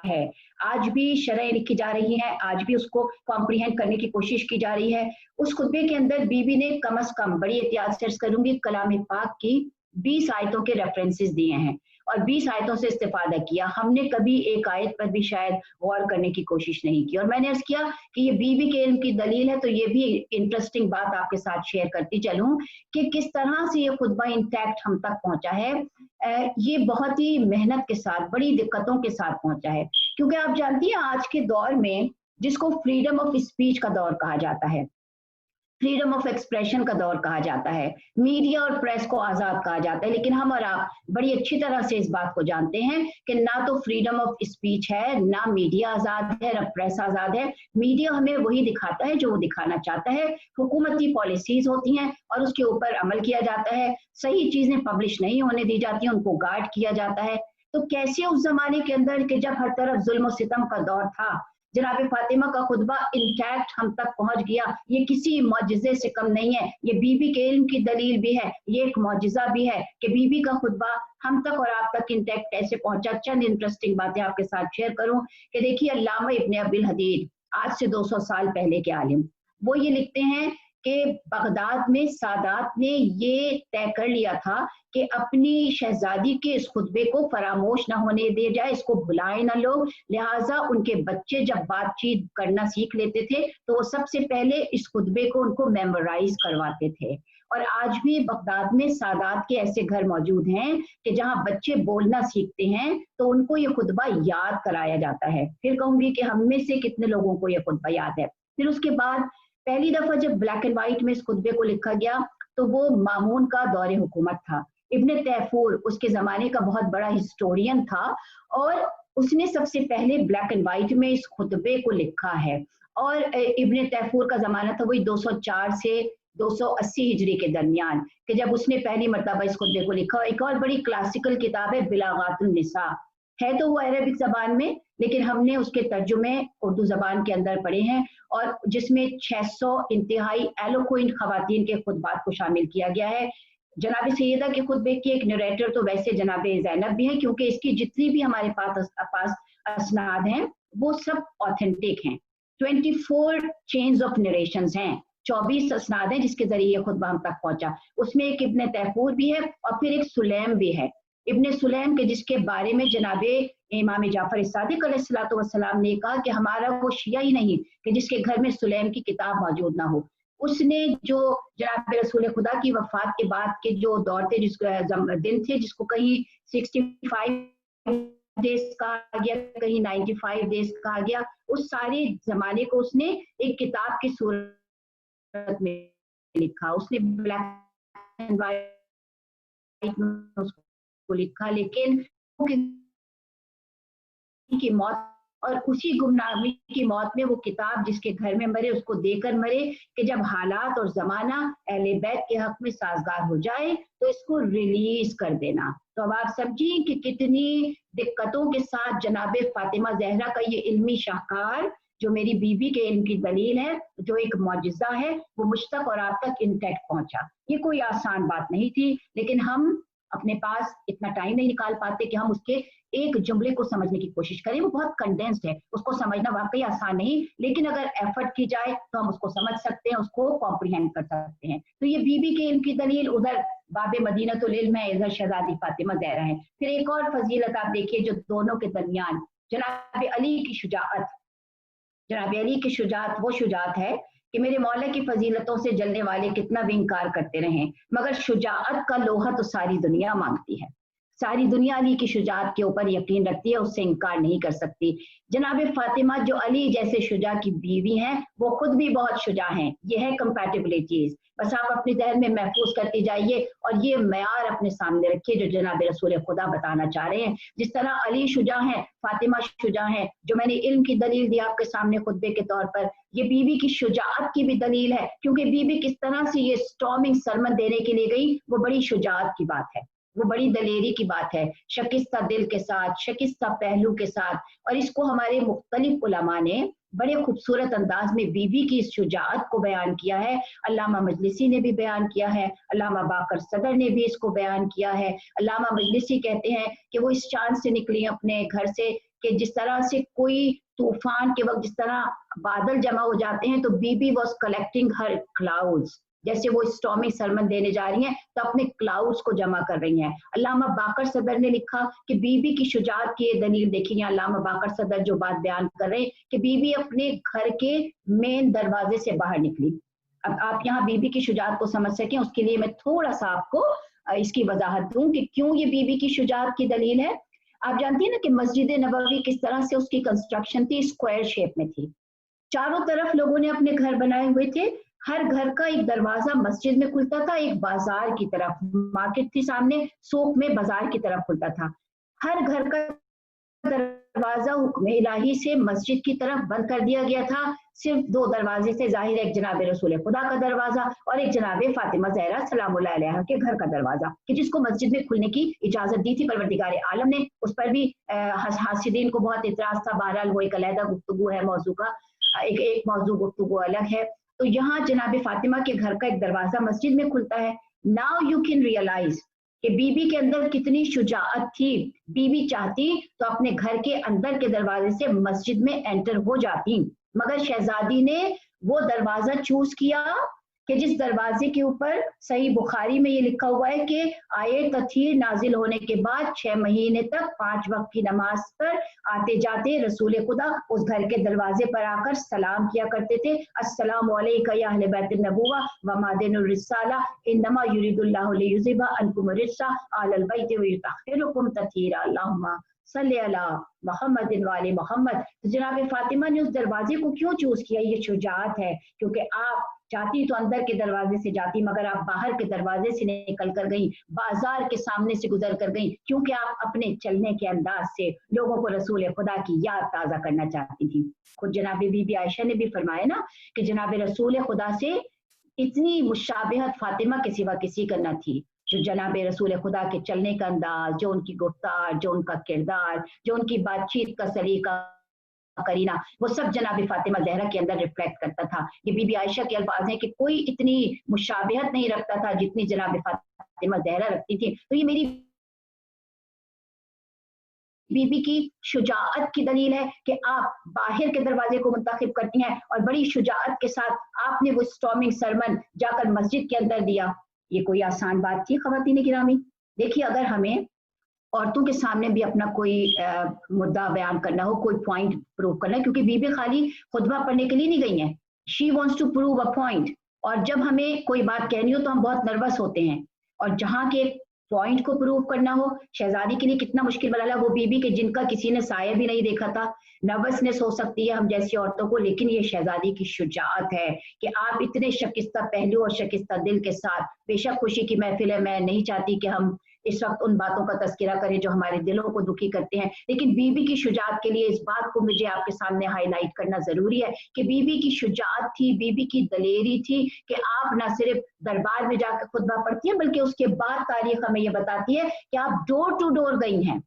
है, आज भी शरह लिखी जा रही है, आज भी उसको कॉम्प्रिहेंड करने की कोशिश की जा रही है। उस खुतबे के अंदर बीबी ने कम अज कम, बड़ी एहतियात से करूंगी, कलाम पाक की 20 आयतों के रेफरेंसेस दिए हैं और 20 आयतों से इस्तेफादा किया। हमने कभी एक आयत पर भी शायद गौर करने की कोशिश नहीं की। और मैंने अर्ज किया कि ये बीबी के इल्म की दलील है, तो ये भी इंटरेस्टिंग बात आपके साथ शेयर करती चलूं कि किस तरह से ये खुतबा इंटैक्ट हम तक पहुंचा है। ये बहुत ही मेहनत के साथ, बड़ी दिक्कतों के साथ पहुंचा है, क्योंकि आप जानती हैं आज के दौर में जिसको फ्रीडम ऑफ स्पीच का दौर कहा जाता है, फ्रीडम ऑफ एक्सप्रेशन का दौर कहा जाता है, मीडिया और प्रेस को आजाद कहा जाता है, लेकिन हम और आप बड़ी अच्छी तरह से इस बात को जानते हैं कि ना तो फ्रीडम ऑफ स्पीच है, ना मीडिया आजाद है, ना प्रेस आजाद है। मीडिया हमें वही दिखाता है जो वो दिखाना चाहता है, हुकूमती पॉलिसीज होती हैं और उसके ऊपर अमल किया जाता है, सही चीजें पब्लिश नहीं होने दी जाती हैं, उनको गार्ड किया जाता है। तो कैसे उस जमाने के अंदर कि जब हर तरफ जुल्म और सितम का दौर था, जनाब फातिमा का खुतबा इंटैक्ट हम तक पहुंच गया, ये किसी मौजज़े से कम नहीं है। ये बीबी के इल्म की दलील भी है, ये एक मौजज़ा भी है कि बीबी का खुतबा हम तक और आप तक इंटैक्ट कैसे पहुंचा। चंद इंटरेस्टिंग बातें आपके साथ शेयर करूं कि देखिए, अल्लामा इब्ने अबिल हदीद, आज से 200 साल पहले के आलिम, वो ये लिखते हैं कि बगदाद में सादात ने ये तय कर लिया था कि अपनी शहजादी के इस खुतबे को फरामोश ना होने दे जाए, इसको भुलाए ना लोग। लिहाजा उनके बच्चे जब बातचीत करना सीख लेते थे तो वो सबसे पहले इस खुतबे को उनको मेमोराइज करवाते थे। और आज भी बगदाद में सादात के ऐसे घर मौजूद हैं कि जहां बच्चे बोलना सीखते हैं तो उनको ये खुतबा याद कराया जाता है। फिर कहूंगी कि हम में से कितने लोगों को ये खुतबा याद है। फिर उसके बाद पहली दफा जब ब्लैक एंड व्हाइट में इस खुतबे को लिखा गया तो वो मामून का दौरे हुकूमत था। इब्ने तैफूर उसके जमाने का बहुत बड़ा हिस्टोरियन था और उसने सबसे पहले ब्लैक एंड व्हाइट में इस खुतबे को लिखा है। और इब्ने तैफूर का जमाना था वही 204 से 280 हिजरी के दरमियान, कि जब उसने पहली मरतबा इस खुतबे को लिखा। एक और बड़ी क्लासिकल किताब है बिलागातुन निसा, है तो वो अरबिक जबान में, लेकिन हमने उसके तर्जुमे उर्दू जबान के अंदर पढ़े हैं और जिसमें 600 इंतहाई एलोक्वेंट खवातीन के खुतबात को शामिल किया गया है। जनाब सैयदा के खुतबे की एक नरेटर तो वैसे जनाब ज़ैनब भी है, क्योंकि इसकी जितनी भी हमारे पास असनाद हैं वो सब ऑथेंटिक हैं। 24 चेन्स ऑफ नरेशंस हैं 24 असनाद हैं जिसके जरिए ये खुतबा हम तक पहुंचा। उसमें एक इब्न तैफूर भी है और फिर एक सुलैम भी है, इब्न सुलैम के जिसके बारे में जनाबे इमाम जाफर सादिक अलैहिस्सलातु वस्सलाम ने कहा कि हमारा वो शिया ही नहीं कि जिसके घर में सुलैम की किताब मौजूद ना हो। उसने जो जनाब रसूल खुदा की वफात के बाद के जो दौर थे, जिसको दिन थे, जिसको कहीं 65 डेज कहा गया, कहीं 95 डेज कहा गया, उस सारे जमाने को उसने एक किताब की सूरत में लिखा। उसने ब्लैक एंड वाइट में उसको लिखा, लेकिन की मौत और उसी गुमनामी की मौत में वो किताब जिसके घर में मरे उसको देकर मरे कि जब हालात और जमाना अहले बैत के हक में साजगार हो जाए तो इसको रिलीज कर देना। तो अब आप समझिए कि कितनी दिक्कतों के साथ जनाब फातिमा जहरा का ये इल्मी शाहकार, जो मेरी बीबी के इल्म की दलील है, जो एक मौजज़ा है, वो मुझ तक और आप तक इंटैक्ट पहुंचा। ये कोई आसान बात नहीं थी, लेकिन हम अपने पास इतना टाइम नहीं निकाल पाते कि हम उसके एक जुमले को समझने की कोशिश करें। वो बहुत कंडेंस्ड है, उसको समझना वाकई आसान नहीं, लेकिन अगर एफर्ट की जाए तो हम उसको समझ सकते हैं, उसको कॉम्प्रिहेंड कर सकते हैं। तो ये बीबी के इल्म की दलील, उधर बाबे मदीनतुल इल्म है, इधर शहजादी फातिमा ज़हरा है। फिर एक और फजीलत आप देखिए जो दोनों के दरमियान, जनाब अली की शुजाअत। जनाब अली की शुजाअत वो शुजाअत है कि मेरे मौला की फजीलतों से जलने वाले कितना भी इनकार करते रहें, मगर शुजाअत का लोहा तो सारी दुनिया मांगती है। सारी दुनिया अली की शुजाअत के ऊपर यकीन रखती है, उससे इनकार नहीं कर सकती। जनाब फातिमा जो अली जैसे शुजा की बीवी हैं, वो खुद भी बहुत शुजा हैं। ये है कंपैटिबिलिटीज, बस आप अपने जहन में महफूज करते जाइए और ये मयार अपने सामने रखिए जो जनाब रसूल खुदा बताना चाह रहे हैं। जिस तरह अली शुजा हैं, फातिमा शुजा हैं, जो मैंने इल्म की दलील दी आपके सामने खुतबे के तौर पर, ये बीवी की शुजाअत की भी दलील है, क्योंकि बीवी किस तरह से ये स्टॉर्मिंग सरमन देने के लिए गई, वो बड़ी शुजाअत की बात है, वो बड़ी दलेरी की बात है, शकिस्ता दिल के साथ, शकिस्ता पहलू के साथ। और इसको हमारे मुख्तलिफ उलमा ने बड़े खूबसूरत अंदाज में बीबी की इस शुजाअत को बयान किया है। अल्लामा मजलिसी ने भी बयान किया है, अल्लामा बाकर सदर ने भी इसको बयान किया है। अल्लामा मजलिसी कहते हैं कि वो इस चांद से निकली अपने घर से कि जिस तरह से कोई तूफान के वक्त जिस तरह बादल जमा हो जाते हैं, तो बीबी वॉज कलेक्टिंग हर क्लाउड्स, जैसे वो स्टॉर्मिंग सरमन देने जा रही हैं तो अपने क्लाउड्स को जमा कर रही हैं। अल्लामा बाकर सदर ने लिखा कि बीबी की शुजाअत की ये दलील देखिए, अल्लामा बाकर सदर जो बात बयान कर रहे हैं कि बीबी अपने घर के मेन दरवाजे से बाहर निकली। अब आप यहाँ बीबी की शुजाअत को समझ सकें, उसके लिए मैं थोड़ा सा आपको इसकी वजाहत दूं कि क्यों ये बीबी की शुजाअत की दलील है। आप जानती है ना कि मस्जिद नबवी किस तरह से उसकी कंस्ट्रक्शन थी, स्क्वायर शेप में थी। चारों तरफ लोगों ने अपने घर बनाए हुए थे, हर घर का एक दरवाजा मस्जिद में खुलता था, एक बाजार की तरफ, मार्केट थी सामने, सूक में बाजार की तरफ खुलता था। हर घर का दरवाजा हुक्म इलाही से मस्जिद की तरफ बंद कर दिया गया था। सिर्फ दो दरवाजे से जाहिर है, एक जनाब रसूल खुदा का दरवाजा और एक जनाब फातिमा ज़हरा सलामुल्लाह अलैहा के घर का दरवाजा, कि जिसको मस्जिद में खुलने की इजाजत दी थी परवरदिगार आलम ने। उस पर भी हासिदीन को बहुत इतराज था, बहरहाल वो एक अलहदा गुफ्तगू है, मौजू का एक मौजू गुफ्तगू अलग है। तो यहाँ जनाब फातिमा के घर का एक दरवाजा मस्जिद में खुलता है। नाउ यू कैन रियलाइज कि बीबी के अंदर कितनी शुजाअत थी। बीबी चाहती तो अपने घर के अंदर के दरवाजे से मस्जिद में एंटर हो जाती, मगर शहजादी ने वो दरवाजा चूज किया कि जिस दरवाजे के ऊपर सही बुखारी में ये लिखा हुआ है कि आये तथीर नाजिल होने के बाद 6 महीने तक 5 वक्त की नमाज पर आते जाते रसूल खुदा उस घर के दरवाजे पर आकर सलाम किया करते थे। अस्सलामु अलैका या अहले बैतिन नबुव्वा व मादिनुर रिसाला इन्नमा युरिदुल्लाहु लियुज़हिबा अन्कुम रिज्सा अहलल बैति व युतहिरुकुम तत्हीरा अल्लाहुम्मा सल्ली अला मुहम्मदिन व आले मुहम्मद। तो जनाब फातिमा ने उस दरवाजे को क्यों चूज किया? ये शुजाअत है, क्योंकि आप चाहती तो अंदर के दरवाजे से जाती, मगर आप बाहर के दरवाजे से निकल कर गई, बाजार के सामने से गुजर कर गई, क्योंकि आप अपने चलने के अंदाज से लोगों को रसूल खुदा की याद ताज़ा करना चाहती थी। खुद जनाब बीबी आयशा ने भी फरमाया ना कि जनाब रसूल खुदा से इतनी मुशाबिहत फातिमा के सिवा किसी का न थी। जो जनाब रसूल खुदा के चलने का अंदाज, जो उनकी गुफ्तार, जो उनका किरदार, जो उनकी बातचीत का सलीका करीना, वो सब जनाब फातिमा ज़हरा के अंदर रिफ्लेक्ट करता था। ये बीबी आयशा के अल्फाज हैं कि कोई इतनी मुशाबिहत नहीं रखता था जितनी जनाब फातिमा ज़हरा रखती थी। तो ये मेरी बीबी की शुजाअत की दलील है कि आप बाहर के दरवाजे को मुंतखब करती हैं और बड़ी शुजाअत के साथ आपने वो स्टॉर्मिंग सरमन जाकर मस्जिद के अंदर दिया। ये कोई आसान बात थी ख़वातीन गिरामी? देखिए, अगर हमें औरतों के सामने भी अपना कोई मुद्दा बयान करना हो, कोई पॉइंट प्रूव करना है, क्योंकि बीबी खाली खुतबा पढ़ने के लिए नहीं गई हैं, she wants to prove a point. और जब हमें कोई बात कहनी हो तो हम बहुत नर्वस होते हैं, और जहाँ के पॉइंट को प्रूव करना हो, शहजादी के लिए कितना मुश्किल वाला, वो बीबी के जिनका किसी ने साया भी नहीं देखा था। नर्वसनेस हो सकती है हम जैसी औरतों को, लेकिन ये शहजादी की शुजाअत है कि आप इतने शकिस्ता पहलू और शकिस्ता दिल के साथ, बेशक खुशी की महफिल है, मैं नहीं चाहती कि हम इस वक्त उन बातों का तस्करा करें जो हमारे दिलों को दुखी करते हैं, लेकिन बीबी की शुजाअत के लिए इस बात को मुझे आपके सामने हाईलाइट करना जरूरी है कि बीबी की शुजाअत थी, बीबी की दलेरी थी कि आप न सिर्फ दरबार में जाकर खुतबा पढ़ती हैं, बल्कि उसके बाद तारीख हमें ये बताती है कि आप डोर टू डोर गई हैं।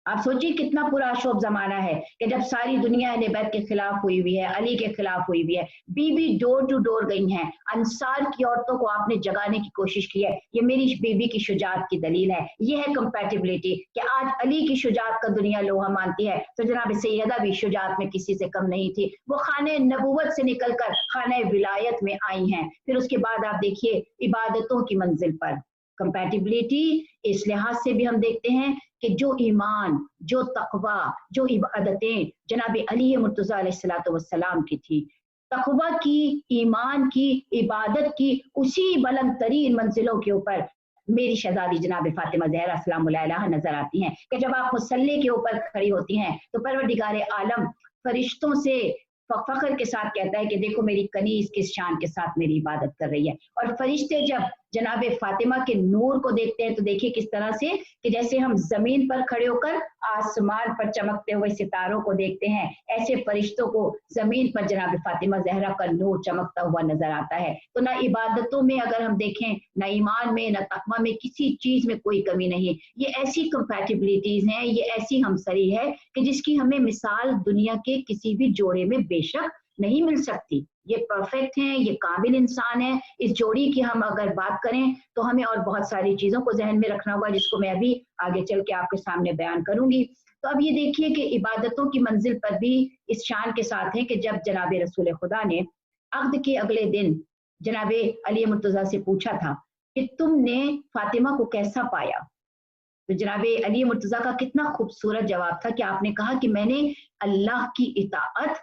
आप सोचिए कितना पूरा अशोभ जमाना है कि जब सारी दुनिया अहले बैत के खिलाफ हुई हुई है, अली के खिलाफ हुई हुई है, बीबी डोर टू डोर गई हैं, अंसार की औरतों को आपने जगाने की कोशिश की है। ये मेरी बीबी की शुजाअत की दलील है। ये है कंपैटिबिलिटी कि आज अली की शुजाअत का दुनिया लोहा मानती है, तो जनाब सैयदा भी शुजाअत में किसी से कम नहीं थी। वो खाने नबूवत से निकलकर खाने विलायत में आई हैं। फिर उसके बाद आप देखिए इबादतों की मंजिल पर कंपैटिबिलिटी इस लिहाज से भी हम देखते हैं कि जो ईमान, जो तकवा, जो इबादतें जनाब अली मुर्तज़ा अलैहिस्सलातु वस्सलाम की थी, तकवा की, ईमान की, इबादत की, उसी बुलंद तरीन मंजिलों के ऊपर मेरी शहजादी जनाब फातिमा ज़हरा सलामुल्लाह अलैहा नजर आती हैं कि जब आप मुसल्ले के ऊपर खड़ी होती हैं तो परवरदिगार आलम फरिश्तों से फख्र के साथ कहता है कि देखो मेरी कनीज किस शान के साथ मेरी इबादत कर रही है। और फरिश्ते जब जनाब फातिमा के नूर को देखते हैं तो देखिए किस तरह से कि जैसे हम जमीन पर खड़े होकर आसमान पर चमकते हुए सितारों को देखते हैं, ऐसे फरिश्तों को जमीन पर जनाब फातिमा ज़हरा का नूर चमकता हुआ नजर आता है। तो ना इबादतों में अगर हम देखें, ना ईमान में, ना तकवा में, किसी चीज में कोई कमी नहीं है। ये ऐसी कंपैटिबिलिटीज हैं, ये ऐसी हमसरी है कि जिसकी हमें मिसाल दुनिया के किसी भी जोड़े में बेशक नहीं मिल सकती। ये परफेक्ट हैं, ये काबिल इंसान है। इस जोड़ी की हम अगर बात करें तो हमें और बहुत सारी चीजों को जहन में रखना होगा, जिसको मैं अभी आगे चल के आपके सामने बयान करूंगी। तो अब ये देखिए कि इबादतों की मंजिल पर भी इस शान के साथ है कि जब जनाब रसूल खुदा ने अक़द के अगले दिन जनाब अली मुर्तज़ा से पूछा था कि तुमने फातिमा को कैसा पाया, तो जनाब अली मुर्तज़ा का कितना खूबसूरत जवाब था कि आपने कहा कि मैंने अल्लाह की इताअत